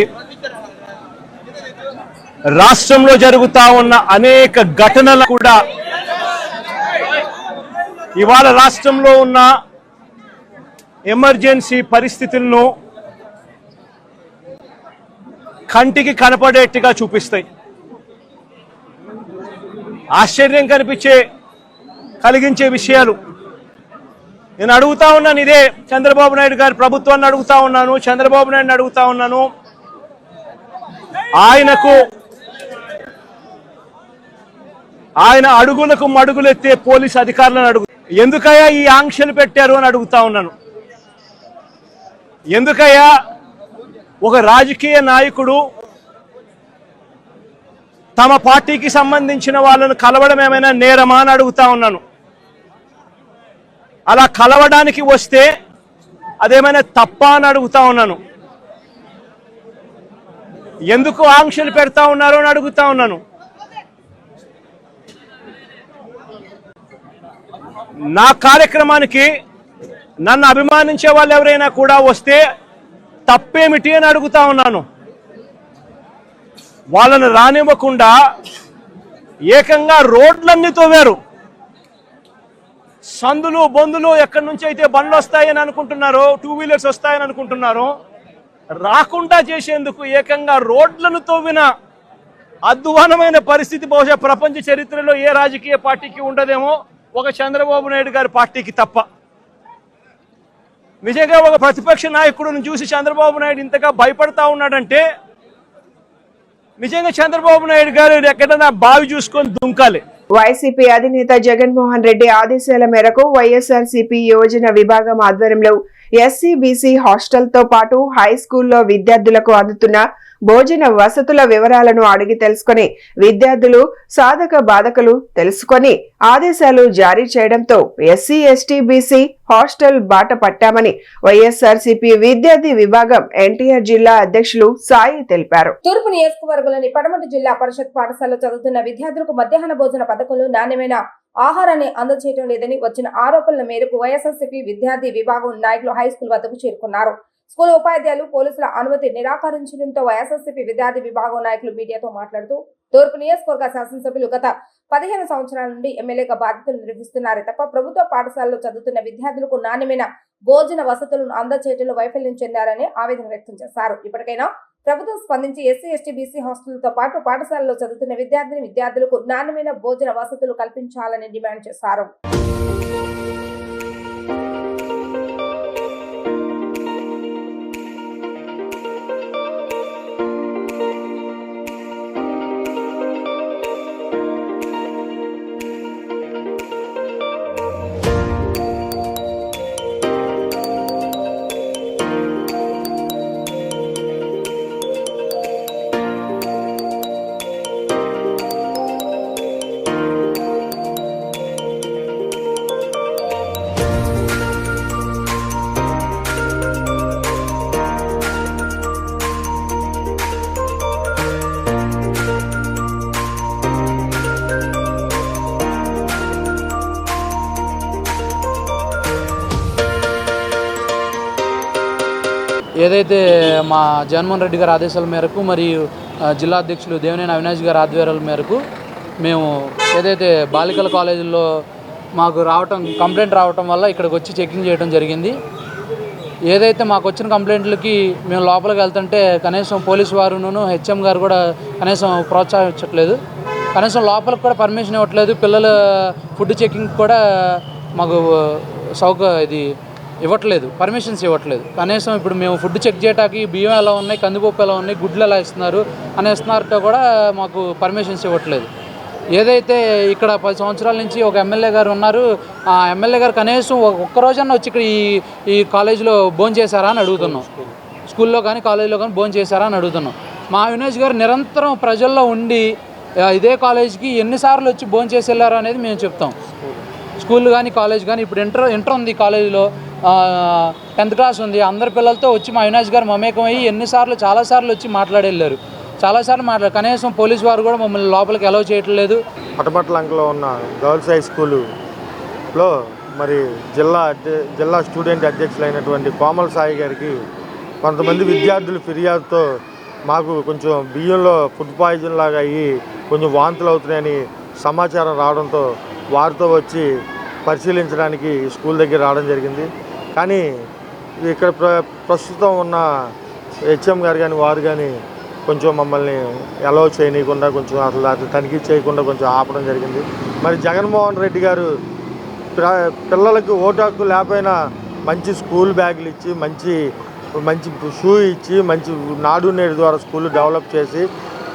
Speaker 9: రాష్ట్రంలో జరుగుతా ఉన్న అనేక ఘటనలు కూడా ఇవాళ రాష్ట్రంలో ఉన్న ఎమర్జెన్సీ పరిస్థితులను కంటికి కనపడేట్టుగా చూపిస్తాయి. ఆశ్చర్యం కలిగించే విషయాలు నేను అడుగుతా ఉన్నాను. ఇదే చంద్రబాబు నాయుడు గారి ప్రభుత్వాన్ని అడుగుతా ఉన్నాను, చంద్రబాబు నాయుడుని అడుగుతా ఉన్నాను. ఆయన అడుగులకు మడుగులెత్తే పోలీసు అధికారులను అడుగు, ఎందుకయ్యా ఈ ఆంక్షలు పెట్టారు అని అడుగుతా ఉన్నాను. ఎందుకయ్యా ఒక రాజకీయ నాయకుడు తమ పార్టీకి సంబంధించిన వాళ్ళను కలవడం ఏమైనా నేరమా అని అడుగుతా ఉన్నాను. అలా కలవడానికి వస్తే అదేమైనా తప్ప అని అడుగుతా ఉన్నాను. ఎందుకు ఆంక్షలు పెడతా ఉన్నారు అని అడుగుతా ఉన్నాను. నా కార్యక్రమానికి నన్ను అభిమానించే వాళ్ళు ఎవరైనా కూడా వస్తే తప్పేమిటి అని అడుగుతా ఉన్నాను. వాళ్ళని రానివ్వకుండా ఏకంగా రోడ్లన్నీ తవ్వారు. సందులు బొందులు ఎక్కడి నుంచి అయితే బండ్లు వస్తాయని అనుకుంటున్నారో, 2 వీలర్స్ వస్తాయని అనుకుంటున్నారో, రాకుండా చేసేందుకు ఏకంగా రోడ్లను తవ్విన అధ్వానమైన పరిస్థితి బహుశా ప్రపంచ చరిత్రలో ఏ రాజకీయ పార్టీకి ఉండదేమో, ఒక చంద్రబాబు నాయుడు గారి పార్టీకి తప్ప. నిజంగా ఒక ప్రతిపక్ష నాయకుడిని చూసి చంద్రబాబు నాయుడు ఇంతగా భయపడతా ఉన్నాడంటే నిజంగా చంద్రబాబు నాయుడు గారు ఎక్కడైనా బావి చూసుకొని దుంకాలి.
Speaker 1: వైసీపీ అధినేత జగన్మోహన్ రెడ్డి ఆదేశాల మేరకు వైఎస్ఆర్సీపీ యువజన విభాగం ఆధ్వర్యంలో ఎస్సీ బీసీ హాస్టల్తో పాటు హై స్కూల్లో విద్యార్థులకు అందుతున్న భోజన వసతుల వివరాలను అడిగి తెలుసుకుని విద్యార్థులు సాధక బాధకులు తెలుసుకొని ఆదేశాలు జారీ చేయడంతో ఎస్సీ ఎస్టీ బీసీ హాస్టల్ బాట పట్టామని వైఎస్ఆర్సీపీ విద్యార్థి విభాగం ఎన్టీఆర్ జిల్లా అధ్యక్షులు సాయి తెలిపారు.
Speaker 7: తూర్పు నియోజకవర్గంలోని పడమటి జిల్లా పరిషత్ పాఠశాలలో చదువుతున్న విద్యార్థులకు మధ్యాహ్న భోజన పథకంలో నాణ్యమైన ఆహారాన్ని అందజేయడం లేదని వచ్చిన ఆరోపణల మేరకు వైఎస్ఆర్సీపీ విద్యార్థి విభాగం నాయకులు హై స్కూల్ వద్దకు చేరుకున్నారు. స్కూల్ ఉపాధ్యాయులు పోలీసుల అనుమతి నిరాకరించడంతో వైఎస్ఆర్సీపీ విద్యార్థి విభాగం నాయకులు మీడియాతో మాట్లాడుతూ తూర్పు నియోజకవర్గ శాసనసభ్యులు గత 15 సంవత్సరాల నుండి ఎమ్మెల్యేగా బాధ్యతలు నిర్వహిస్తున్నారే తప్ప ప్రభుత్వ పాఠశాలలో చదువుతున్న విద్యార్థులకు నాణ్యమైన భోజన వసతులను అందజేయడంలో వైఫల్యం చెందారని ఆవేదన వ్యక్తం చేశారు. ఇప్పటికైనా ప్రభుత్వం స్పందించి ఎస్సీ ఎస్టీ బీసీ హాస్టళ్లతో పాటు పాఠశాలలో చదువుతున్న విద్యార్థులకు నాణ్యమైన భోజన వసతులు కల్పించాలని డిమాండ్ చేశారు.
Speaker 8: ఏదైతే మా జగన్మోహన్ రెడ్డి గారి ఆదేశాల మేరకు మరియు జిల్లా అధ్యక్షులు దేవినేని అవినాష్ గారి ఆధ్వర్యాల మేరకు మేము ఏదైతే బాలికల కాలేజీల్లో మాకు కంప్లైంట్ రావటం వల్ల ఇక్కడికి వచ్చి చెకింగ్ చేయడం జరిగింది. ఏదైతే మాకు వచ్చిన కంప్లైంట్లకి మేము లోపలికి వెళ్తుంటే కనీసం పోలీసు వారును హెచ్ఎం గారు కూడా కనీసం ప్రోత్సహించట్లేదు, కనీసం లోపలికి కూడా పర్మిషన్ ఇవ్వట్లేదు. పిల్లల ఫుడ్ చెకింగ్ కూడా మాకు ఇవ్వట్లేదు, పర్మిషన్స్ ఇవ్వట్లేదు. కనీసం ఇప్పుడు మేము ఫుడ్ చెక్ చేయడానికి బియ్యం ఎలా ఉన్నాయి, కందిపప్పు ఎలా ఉన్నాయి, గుడ్లు ఎలా ఇస్తున్నారు అనేస్తున్నారట కూడా మాకు పర్మిషన్స్ ఇవ్వట్లేదు. ఏదైతే ఇక్కడ 10 సంవత్సరాల నుంచి ఒక ఎమ్మెల్యే గారు ఉన్నారు, ఆ ఎమ్మెల్యే గారు కనీసం ఒక్కరోజన్నా వచ్చి ఇక్కడ ఈ కాలేజీలో భోజనం చేశారా అని అడుగుతున్నాం. స్కూల్లో కానీ కాలేజీలో కానీ భోజనం చేశారా అని అడుగుతున్నాం.
Speaker 10: మా అవినాష్ గారు నిరంతరం ప్రజల్లో ఉండి ఇదే కాలేజ్కి ఎన్నిసార్లు వచ్చి భోంచేసి వెళ్ళారు అనేది మేము చెప్తాం. స్కూల్ కానీ కాలేజ్ కానీ ఇప్పుడు ఇంటర్ ఉంది కాలేజీలో, 10th క్లాస్ ఉంది. అందరి పిల్లలతో వచ్చి మా అవినాష్ గారు మమేకం అయ్యి చాలాసార్లు వచ్చి మాట్లాడి వెళ్ళారు. చాలాసార్లు కనీసం పోలీసు వారు కూడా మమ్మల్ని లోపలికి అలౌ చేయట్లేదు.
Speaker 11: పటమట్లంకలో ఉన్న గర్ల్స్ హై స్కూలులో మరి జిల్లా స్టూడెంట్ అధ్యక్షులైనటువంటి కోమల్ సాయి గారికి కొంతమంది విద్యార్థులు ఫిర్యాదుతో మాకు కొంచెం బియ్యంలో ఫుడ్ పాయిజన్ లాగా అయ్యి కొంచెం వాంతులు అవుతున్నాయని సమాచారం రావడంతో వారితో వచ్చి పరిశీలించడానికి స్కూల్ దగ్గర రావడం జరిగింది. కానీ ఇక్కడ ప్రస్తుతం ఉన్న హెచ్ఎం గారు కానీ వారు కానీ కొంచెం మమ్మల్ని అలౌ చేయనీయకుండా కొంచెం అసలు తనిఖీ చేయకుండా కొంచెం ఆపడం జరిగింది. మరి జగన్మోహన్ రెడ్డి గారు పిల్లలకు ఓటు హక్కు లేకపోయినా మంచి స్కూల్ బ్యాగులు ఇచ్చి మంచి షూ ఇచ్చి మంచి నాడు నేడు ద్వారా స్కూల్ డెవలప్ చేసి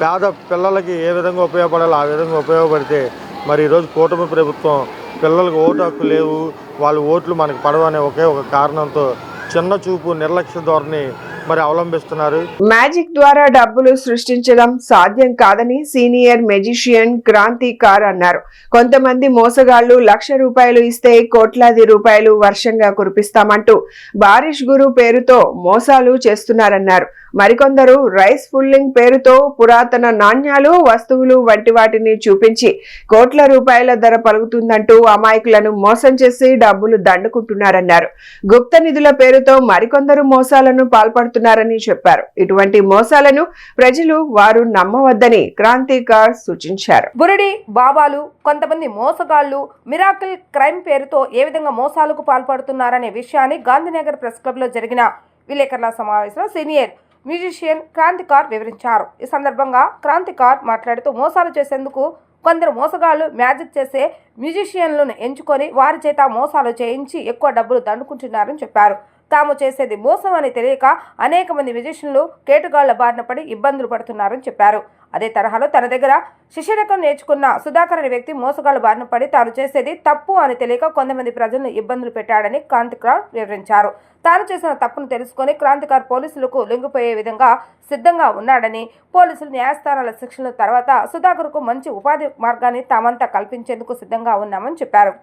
Speaker 11: పేద పిల్లలకి ఏ విధంగా ఉపయోగపడాలో ఆ విధంగా ఉపయోగపడితే మరి ఈరోజు కూటమి ప్రభుత్వం పిల్లలకు ఓటు హక్కు లేవు, వాళ్ళ ఓట్లు మనకు పడవనే ఒకే ఒక కారణంతో చిన్న చూపు నిర్లక్ష్య ధోరణి మరి అవలంబిస్తున్నారు.
Speaker 1: మ్యాజిక్ ద్వారా డబ్బులు సృష్టించడం సాధ్యం కాదని సీనియర్ మెజిషియన్ క్రాంతికార్ అన్నారు. కొంతమంది మోసగాళ్లు ₹1,00,000 ఇస్తే కోట్లాది రూపాయలు వర్షంగా కురిపిస్తామంటూ బారిష్ గురు పేరుతో మోసాలు చేస్తున్నారన్నారు. మరికొందరు రైస్ పుల్లింగ్ పేరుతో పురాతన నాణ్యాలు, వస్తువులు వంటి వాటిని చూపించి కోట్ల రూపాయల ధర పలుకుతుందంటూ అమాయకులను మోసం చేసి డబ్బులు దండుకుంటున్నారన్నారు. గుప్త నిధుల పేరుతో మరికొందరు మోసాలను పాల్పడుతున్నారని చెప్పారు. ఇటువంటి మోసాలను ప్రజలు వారు నమ్మవద్దని క్రాంతికార్ సూచించారు.
Speaker 7: బురిడి బాబాలు, కొంతమంది మోసగాళ్లు మిరాకిల్ క్రైమ్ పేరుతో ఏ విధంగా మోసాలకు పాల్పడుతున్నారనే విషయాన్ని గాంధీనగర్ ప్రెస్ క్లబ్ లో జరిగిన విలేకరుల సమావేశంలో సీనియర్ మ్యూజిషియన్ క్రాంతికార్ వివరించారు. ఈ సందర్భంగా క్రాంతికార్ మాట్లాడుతూ మోసాలు చేసేందుకు కొందరు మోసగాళ్లు మ్యాజిక్ చేసే మ్యూజిషియన్లను ఎంచుకొని వారి చేత మోసాలు చేయించి ఎక్కువ డబ్బులు దండుకుంటున్నారని చెప్పారు. తాము చేసేది మోసం అని తెలియక అనేక మంది మ్యూజిషియన్లు కేటుగాళ్ల బారిన పడి ఇబ్బందులు పడుతున్నారని చెప్పారు. అదే తరహాలో తన దగ్గర శిష్యరకం నేర్చుకున్న సుధాకర్ అనే వ్యక్తి మోసగాళ్ల బారిన పడి తాను చేసేది తప్పు అని తెలియక కొంతమంది ప్రజలను ఇబ్బందులు పెట్టాడని క్రాంతికార్ వివరించారు. తాను చేసిన తప్పును తెలుసుకుని క్రాంతికార్ పోలీసులకు లొంగిపోయే విధంగా సిద్ధంగా ఉన్నాడని, పోలీసులు న్యాయస్థానాల శిక్షణ తర్వాత సుధాకర్కు మంచి ఉపాధి మార్గాన్ని తామంతా కల్పించేందుకు సిద్ధంగా ఉన్నామని చెప్పారు.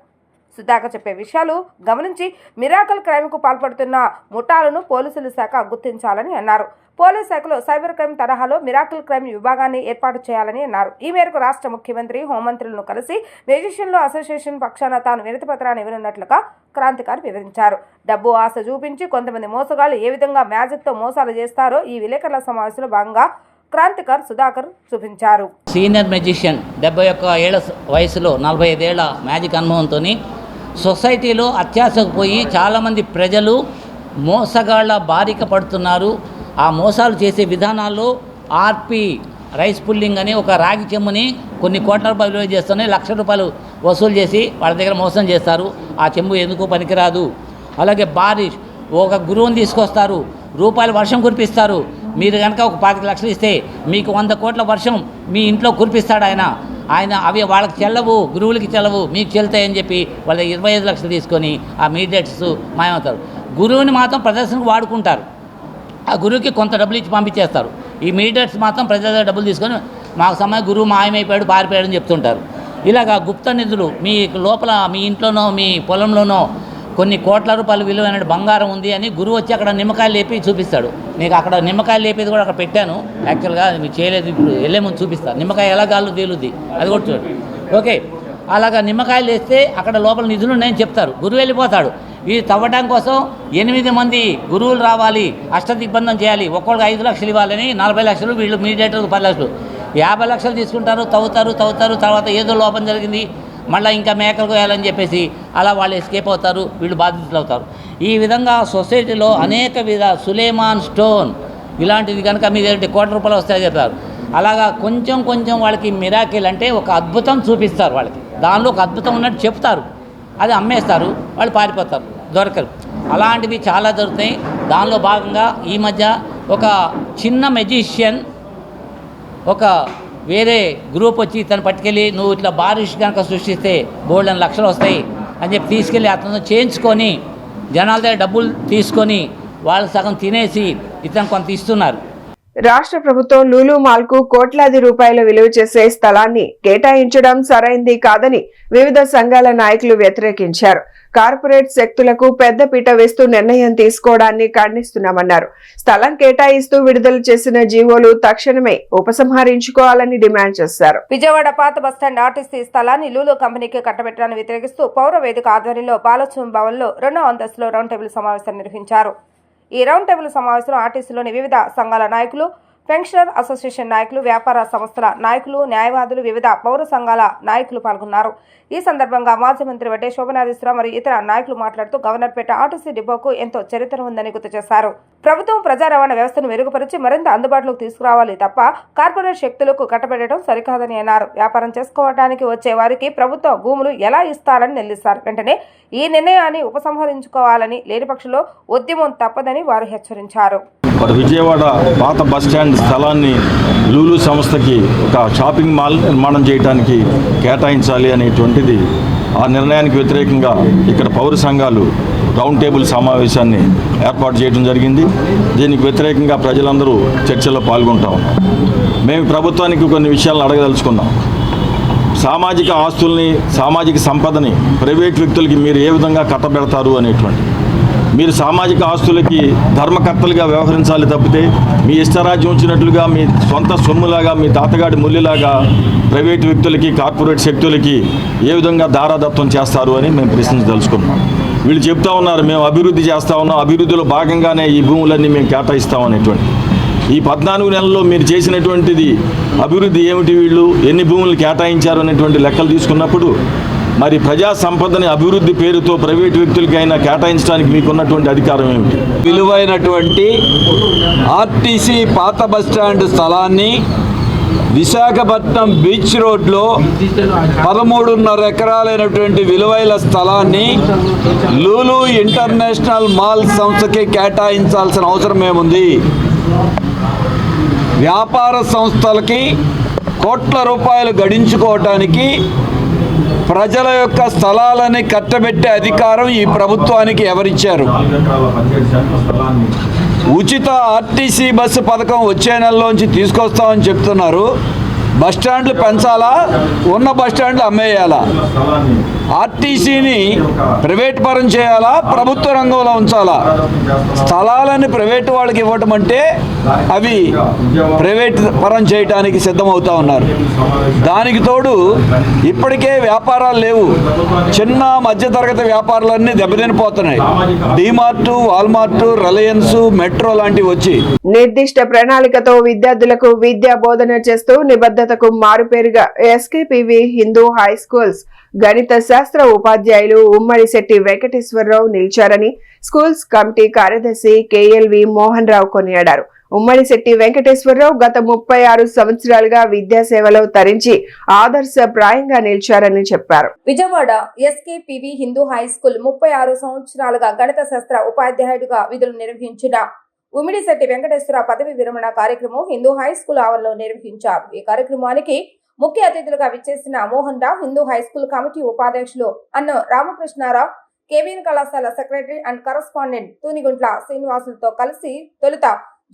Speaker 7: సుధాకర్ చెప్పే విషయాలు గమనించి మిరాకల్ క్రైమ్కు పాల్పడుతున్న ముఠాలను పోలీసుల శాఖ గుర్తించాలని అన్నారు. పోలీస్ శాఖలో సైబర్ క్రైమ్ తరహాలో మిరాకిల్ క్రైమ్ విభాగాన్ని ఏర్పాటు చేయాలని అన్నారు. ఈ మేరకు రాష్ట్ర ముఖ్యమంత్రి, హోంమంత్రులను కలిసి మ్యూజిషియన్ల అసోసియేషన్ పక్షాన తాను వినతి పత్రాన్ని ఇవ్వనున్నట్లుగా క్రాంతికార్ వివరించారు. డబ్బు ఆశ చూపించి కొంతమంది మోసగాళ్లు ఏ విధంగా మ్యాజిక్తో మోసాలు చేస్తారో ఈ విలేకరుల సమావేశంలో భాగంగా క్రాంతికార్ సుధాకర్ చూపించారు.
Speaker 12: సీనియర్ మెజిషియన్ 71 ఏళ్ల వయసులో 45 ఏళ్ల మ్యాజిక్ అనుభవంతో సొసైటీలో అత్యాశకు పోయి చాలామంది ప్రజలు మోసగాళ్ల బారిక పడుతున్నారు. ఆ మోసాలు చేసే విధానాల్లో ఆర్పి రైస్ పుల్లింగ్ అని ఒక రాగి చెంబుని కొన్ని కోట్ల రూపాయలు విలువ చేస్తూనే ₹1,00,000 వసూలు చేసి వాళ్ళ దగ్గర మోసం చేస్తారు. ఆ చెంబు ఎందుకు పనికిరాదు. అలాగే బారిష్, ఒక గురువుని తీసుకొస్తారు, రూపాయలు వర్షం కురిపిస్తారు. మీరు కనుక ఒక 25 లక్షలు ఇస్తే మీకు 100 కోట్ల వర్షం మీ ఇంట్లో కురిపిస్తాడు ఆయన అవి వాళ్ళకి చెల్లవు, గురువులకి చెల్లవు, మీకు చెల్తాయని చెప్పి వాళ్ళ 25 లక్షలు తీసుకొని ఆ మీడియేట్స్ మాయమవుతారు. గురువుని మాత్రం ప్రదర్శనకు వాడుకుంటారు. ఆ గురువుకి కొంత డబ్బులు ఇచ్చి పంపించేస్తారు. ఈ మీడియేట్స్ మాత్రం ప్రజల దగ్గర డబ్బులు తీసుకొని మాకు సమయం గురువు మాయమైపోయాడు, పారిపోయాడు అని చెప్తుంటారు. ఇలాగా గుప్త నిధులు మీ లోపల మీ ఇంట్లోనో మీ పొలంలోనో కొన్ని కోట్ల రూపాయలు విలువైన బంగారం ఉంది అని గురువు వచ్చి అక్కడ నిమ్మకాయలు లేపి చూపిస్తాడు. మీకు అక్కడ నిమ్మకాయలు లేపేది కూడా అక్కడ పెట్టాను, యాక్చువల్గా మీకు చేయలేదు, ఇప్పుడు వెళ్ళే ముందు చూపిస్తాను. నిమ్మకాయ ఎలా గాల్లో తేలుద్ది అది కూడా చూడండి. ఓకే, అలాగా నిమ్మకాయలు వేస్తే అక్కడ లోపల నిధులు ఉన్నాయని చెప్తారు. గురువు వెళ్ళిపోతాడు. ఇది తవ్వడం కోసం 8 మంది గురువులు రావాలి, అష్టదిగ్బంధం చేయాలి, ఒక్కొక్కరికి 5 లక్షలు ఇవ్వాలని 40 లక్షలు, వీళ్ళు మీడియేటర్కి 10 లక్షలు, 50 లక్షలు తీసుకుంటారు. తవ్వుతారు. తర్వాత ఏదో లోపం జరిగింది, మళ్ళీ ఇంకా మేకలు వేయాలని చెప్పేసి అలా వాళ్ళు ఎస్కేప్ అవుతారు, వీళ్ళు బాధితులు అవుతారు. ఈ విధంగా సొసైటీలో అనేక సులేమాన్ స్టోన్ ఇలాంటిది కనుక మీ దగ్గర ₹1,00,000 వస్తాయని చెప్తారు. అలాగా కొంచెం వాళ్ళకి మిరాకిల్ అంటే ఒక అద్భుతం చూపిస్తారు. వాళ్ళకి దానిలో ఒక అద్భుతం ఉన్నట్టు చెప్తారు, అది అమ్మేస్తారు, వాళ్ళు పారిపోతారు, దొరకరు. అలాంటివి చాలా దొరుకుతాయి. దానిలో భాగంగా ఈ మధ్య ఒక చిన్న మెజిషియన్ ఒక వేరే గ్రూప్ వచ్చి తను పట్టుకెళ్ళి నువ్వు ఇట్లా బారిష్ కనుక సృష్టిస్తే బోల్డెన్ లక్షలు వస్తాయి అని చెప్పి తీసుకెళ్ళి అతను చేయించుకొని జనాల దగ్గర డబ్బులు తీసుకొని వాళ్ళు సగం తినేసి ఇతను కొంత ఇస్తున్నారు.
Speaker 1: రాష్ట్ర ప్రభుత్వం లూలు మాల్ కు కోట్లాది రూపాయల విలువ చేసే స్థలాన్ని కేటాయించడం సరైంది కాదని వివిధ సంఘాల నాయకులు వ్యతిరేకించారు. కార్పొరేట్ శక్తులకు పెద్దపీట వేస్తూ నిర్ణయం తీసుకోవడాన్ని ఖండిస్తున్నామన్నారు. స్థలం కేటాయిస్తూ విడుదల చేసిన జీవోలు తక్షణమే ఉపసంహరించుకోవాలని డిమాండ్ చేశారు.
Speaker 7: విజయవాడ పాత బస్టాండ్ ఆర్టీసీ స్థలాన్ని లూలు కంపెనీకి కట్టబెట్టడాన్ని వ్యతిరేకిస్తూ పౌర వేదిక ఆధ్వర్యంలో బాలోత్సవం భవన్ లో 2వ అంతస్తులో రౌండ్ టేబుల్ సమావేశాన్ని నిర్వహించారు. ఈ రౌండ్ టేబుల్ సమావేశంలో ఆర్టీసీలోని వివిధ సంఘాల నాయకులు, పెన్షనర్ అసోసియేషన్ నాయకులు, వ్యాపార సంస్థల నాయకులు, న్యాయవాదులు, వివిధ పౌర సంఘాల నాయకులు పాల్గొన్నారు. ఈ సందర్భంగా మాజీ మంత్రి వడ్డే శోభనాధీశ్వరరావు మరియు ఇతర నాయకులు మాట్లాడుతూ గవర్నర్పేట ఆర్టీసీ డిపోకు ఎంతో చరిత్ర ఉందని గుర్తు చేశారు. ప్రభుత్వం ప్రజా రవాణా వ్యవస్థను మెరుగుపరిచి మరింత అందుబాటులోకి తీసుకురావాలి తప్ప కార్పొరేట్ శక్తులకు కట్టబెట్టడం సరికాదని అన్నారు. వ్యాపారం చేసుకోవడానికి వచ్చే వారికి ప్రభుత్వం భూములు ఎలా ఇస్తారని నిలదీశారు. వెంటనే ఈ నిర్ణయాన్ని ఉపసంహరించుకోవాలని, లేని పక్షంలో ఉద్యమం తప్పదని వారు హెచ్చరించారు.
Speaker 13: విజయవాడ పాత బస్టాండ్ స్థలాన్ని లూలు సంస్థకి ఒక షాపింగ్ మాల్ నిర్మాణం చేయడానికి కేటాయించాలి అనేటువంటిది ఆ నిర్ణయానికి వ్యతిరేకంగా ఇక్కడ పౌర సంఘాలు రౌండ్ టేబుల్ సమావేశాన్ని ఏర్పాటు చేయడం జరిగింది. దీనికి వ్యతిరేకంగా ప్రజలందరూ చర్చలో పాల్గొంటా ఉన్నారు. మేము ప్రభుత్వానికి కొన్ని విషయాలను అడగదలుచుకున్నాం. సామాజిక ఆస్తుల్ని, సామాజిక సంపదని ప్రైవేట్ వ్యక్తులకి మీరు ఏ విధంగా కట్టబెడతారు అనేటువంటి, మీరు సామాజిక ఆస్తులకి ధర్మకర్తలుగా వ్యవహరించాలి తప్పితే మీ ఇష్టరాజ్యం వచ్చినట్లుగా మీ సొంత సొమ్ములాగా, మీ తాతగాడి ముల్లిలాగా ప్రైవేట్ వ్యక్తులకి, కార్పొరేట్ శక్తులకి ఏ విధంగా దారాదత్తం చేస్తారు అని మేము ప్రశ్నించదలుచుకున్నాం. వీళ్ళు చెప్తా ఉన్నారు మేము అభివృద్ధి చేస్తూ ఉన్నాం, అభివృద్ధిలో భాగంగానే ఈ భూములన్నీ మేము కేటాయిస్తాం అనేటువంటి. ఈ 14 నెలల్లో మీరు చేసినటువంటిది అభివృద్ధి ఏమిటి, వీళ్ళు ఎన్ని భూములు కేటాయించారు అనేటువంటి లెక్కలు తీసుకున్నప్పుడు మరి ప్రజా సంపదని అభివృద్ధి పేరుతో ప్రైవేట్ వ్యక్తులకైనా కేటాయించడానికి మీకున్నటువంటి అధికారం ఏమిటి?
Speaker 14: విలువైనటువంటి ఆర్టీసీ పాత బస్టాండ్ స్థలాన్ని విశాఖపట్నం బీచ్ రోడ్లో 13.5 ఎకరాలైనటువంటి విలువైన స్థలాన్ని లూలు ఇంటర్నేషనల్ మాల్ సంస్థకి కేటాయించాల్సిన అవసరం ఏముంది? వ్యాపార సంస్థలకి కోట్ల రూపాయలు గడించుకోవటానికి ప్రజల యొక్క స్థలాలని కట్టబెట్టే అధికారం ఈ ప్రభుత్వానికి ఎవరిచ్చారు? ఉచిత ఆర్టీసీ బస్సు పథకం వచ్చే నెలలోంచి తీసుకొస్తామని చెప్తున్నారు. బస్టాండ్లు పెంచాలా, ఉన్న బస్టాండ్లు అమ్మేయాలా? ఆర్టీసీని ప్రైవేట్ పరం చేయాలా, ప్రభుత్వ రంగంలో ఉంచాలా? స్థలాలని ప్రైవేటు వాళ్ళకి ఇవ్వటం అంటే అవి ప్రైవేట్ పరం చేయడానికి సిద్ధమవుతా ఉన్నారు. దానికి తోడు ఇప్పటికే వ్యాపారాలు లేవు. చిన్న మధ్యతరగతి వ్యాపారాలన్నీ దెబ్బతినిపోతున్నాయి. డీమార్ట్, వాల్మార్ట్, రిలయన్స్, మెట్రో లాంటివి వచ్చి
Speaker 1: నిర్దిష్ట ప్రణాళికతో విద్యార్థులకు విద్యా బోధన చేస్తూ నిబద్ధతకు మారుపేరుగా ఎస్కేపీవి హిందూ హై స్కూల్స్ గణిత శాస్త్ర ఉపాధ్యాయులు ఉమ్మడిశెట్టి వెంకటేశ్వరరావు నిలిచారని స్కూల్స్ కమిటీ కార్యదర్శి కేఎల్వి మోహన్ రావు కొనియాడారు. ఉమ్మడిశెట్టి వెంకటేశ్వరరావు గత 36 సంవత్సరాలుగా విద్యాసేవలో తరించి ఆదర్శప్రాయంగా నిలిచారని చెప్పారు.
Speaker 7: విజయవాడ ఎస్కేపీవి హిందూ హై స్కూల్ 36 సంవత్సరాలుగా గణిత శాస్త్ర ఉపాధ్యాయుడిగా విధులు నిర్వహించిన ఉమ్మిడిశెట్టి వెంకటేశ్వర పదవి విరమణ కార్యక్రమం హిందూ హై స్కూల్ ఆవరణలో నిర్వహించారు. ఈ కార్యక్రమానికి ముఖ్య అతిథులుగా విచ్చేసిన Mohan Rao, Hindu high school committee ఉపాధ్యక్షులు అన్న రామకృష్ణారావు, కేవీఎన్ కళాశాల సెక్రటరీ అండ్ కరస్పాండెంట్ తూనిగుంట్ల శ్రీనివాసులతో కలిసి తొలుత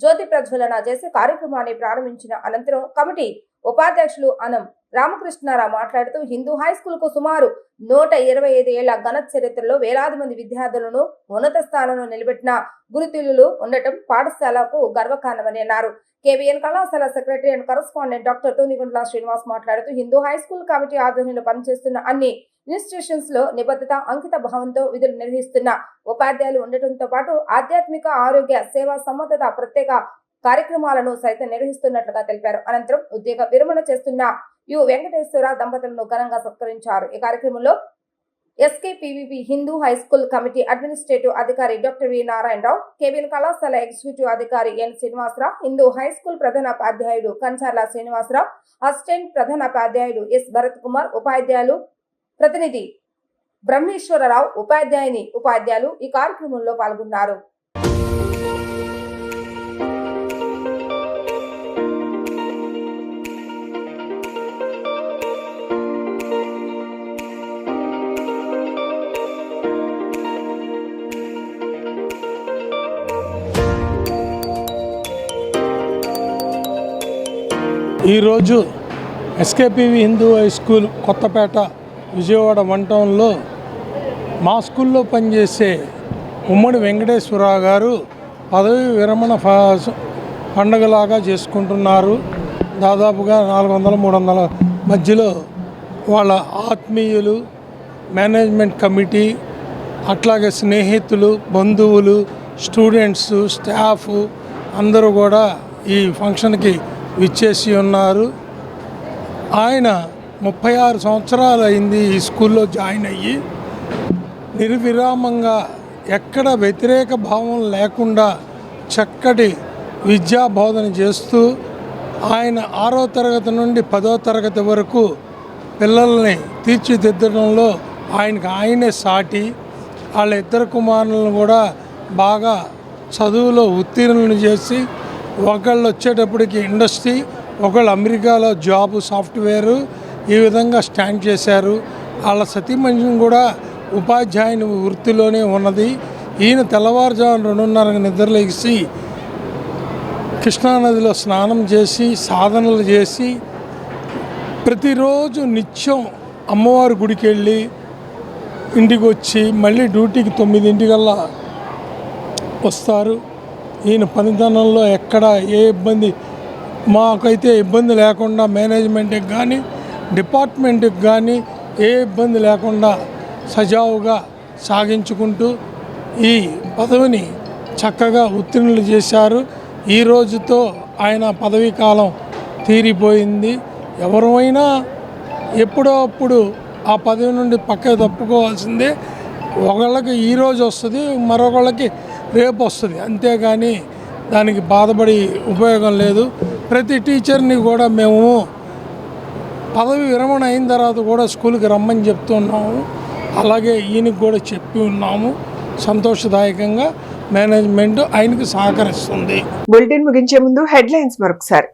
Speaker 7: జ్యోతి ప్రజ్వలన చేసి కార్యక్రమాన్ని ప్రారంభించిన అనంతరం కమిటీ ఉపాధ్యక్షులు అనం రామకృష్ణారావు మాట్లాడుతూ హిందూ హై స్కూల్ కు సుమారు 125 ఏళ్ల ఘన చరిత్రలో వేలాది మంది విద్యార్థులను ఉన్నత స్థానంలో నిలబెట్టిన గురుతులు ఉండటం పాఠశాలకు గర్వకారణమని అన్నారు. కేవీఎన్ కళాశాల secretary and correspondent doctor Tunuguntla Srinivas మాట్లాడుతూ హిందూ హై స్కూల్ కమిటీ ఆధ్వర్యంలో పనిచేస్తున్న అన్ని ఇన్స్టిట్యూషన్స్ లో నిబద్ధత, అంకిత భావంతో విధులు నిర్వహిస్తున్న ఉపాధ్యాయులు ఉండటంతో పాటు ఆధ్యాత్మిక, ఆరోగ్య, సేవా సమ్మతత ప్రత్యేక కార్యక్రమాలను సైతం నిర్వహిస్తున్నట్లుగా తెలిపారు. అనంతరం ఉద్యోగ విరమణ చేస్తున్న యు వెంకటేశ్వర దంపతులను ఘనంగా సత్కరించారు. ఈ కార్యక్రమంలో SKPVP Hindu high school committee administrative అధికారి డాక్టర్ వి నారాయణరావు, కేవీఎన్ కళాశాల ఎగ్జిక్యూటివ్ అధికారి N Srinivasarao, Hindu high school ప్రధానోపాధ్యాయుడు కంచార్ల శ్రీనివాసరావు, అసిస్టెంట్ ప్రధానోపాధ్యాయుడు ఎస్ భరత్ కుమార్, ఉపాధ్యాయులు ప్రతినిధి బ్రహ్మేశ్వరరావు, ఉపాధ్యాయులు ఈ కార్యక్రమంలో పాల్గొన్నారు.
Speaker 15: ఈరోజు SKPV Hindu high school Kothapeta Vijayawada 1 టౌన్లో మా స్కూల్లో పనిచేసే ఉమ్మడి వెంకటేశ్వరరావు గారు పదవి విరమణ పండగలాగా చేసుకుంటున్నారు. దాదాపుగా 400-300 మధ్యలో వాళ్ళ ఆత్మీయులు, మేనేజ్మెంట్ కమిటీ, అట్లాగే స్నేహితులు, బంధువులు, స్టూడెంట్స్, స్టాఫ్ అందరూ కూడా ఈ ఫంక్షన్కి విచ్చేసి ఉన్నారు. ఆయన 36 సంవత్సరాలు అయింది ఈ స్కూల్లో జాయిన్ అయ్యి. నిర్విరామంగా ఎక్కడ వ్యతిరేక భావం లేకుండా చక్కటి విద్యా బోధన చేస్తూ ఆయన 6వ తరగతి నుండి 10వ తరగతి వరకు పిల్లల్ని తీర్చిదిద్దడంలో ఆయనే సాటి. వాళ్ళ ఇద్దరు కుమారులను కూడా బాగా చదువులో ఉత్తీర్ణులను చేసి, ఒకళ్ళు వచ్చేటప్పటికి ఇండస్ట్రీ, ఒకళ్ళు అమెరికాలో జాబు సాఫ్ట్వేరు, ఈ విధంగా స్టాండ్ చేశారు. వాళ్ళ సతీమణిని కూడా ఉపాధ్యాయుని వృత్తిలోనే ఉన్నది. ఈయన తెల్లవారుజామున 2:30 నిద్రలేసి కృష్ణానదిలో స్నానం చేసి సాధనలు చేసి ప్రతిరోజు నిత్యం అమ్మవారి గుడికి వెళ్ళి ఇంటికి వచ్చి మళ్ళీ డ్యూటీకి 9 వస్తారు. ఈయన పనితనంలో ఎక్కడ ఏ ఇబ్బంది, మాకైతే ఇబ్బంది లేకుండా మేనేజ్మెంట్కి కానీ డిపార్ట్మెంట్కి కానీ ఏ ఇబ్బంది లేకుండా సజావుగా సాగించుకుంటూ ఈ పదవిని చక్కగా ఉత్తీర్ణులు చేశారు. ఈ రోజుతో ఆయన పదవీ కాలం తీరిపోయింది. ఎవరైనా ఎప్పుడో అప్పుడు ఆ పదవి నుండి పక్కకు తప్పుకోవాల్సిందే. ఒకళ్ళకి ఈరోజు వస్తుంది, మరొకళ్ళకి రేపు వస్తుంది, అంతేగాని దానికి బాధపడి ఉపయోగం లేదు. ప్రతి టీచర్ని కూడా మేము పదవి విరమణ అయిన తర్వాత కూడా స్కూల్కి రమ్మని చెప్తున్నాము. అలాగే ఈయనకి కూడా చెప్పి ఉన్నాము. సంతోషదాయకంగా మేనేజ్మెంట్ ఆయనకు సహకరిస్తుంది.
Speaker 1: బులెటిన్ ముగించే ముందు హెడ్లైన్స్ మరొకసారి.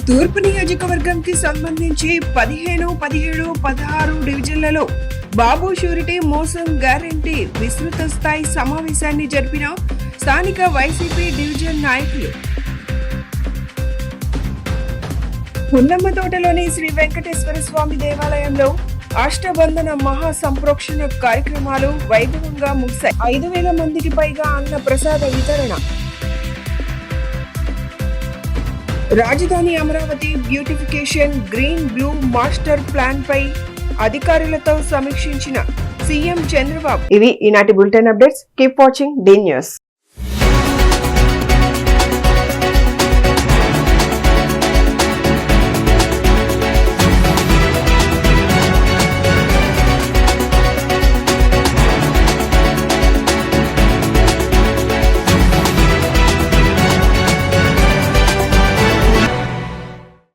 Speaker 1: తూర్పు నియోజకవర్గంకి సంబంధించి 15, 17, 16 డివిజన్లలో బాబు షూరిటీ మోసం గ్యారంటీ విస్తృత స్థాయి సమావేశాన్ని జరిపిన స్థానిక వైసీపీ డివిజన్ నాయకులు. పున్నమ్మ తోటలోని శ్రీ వెంకటేశ్వర స్వామి దేవాలయంలో అష్టబంధన మహా సంప్రోక్షణ కార్యక్రమాలు వైభవంగా ముగిశాయి. 5,000 మందికి పైగా అన్న ప్రసాద వితరణ. రాజధాని Amaravati beautification green blue master plan పై అధికారులతో సమీక్షించిన సీఎం చంద్రబాబు. ఇవి ఈనాటి bulletin updates. Keep watching the news.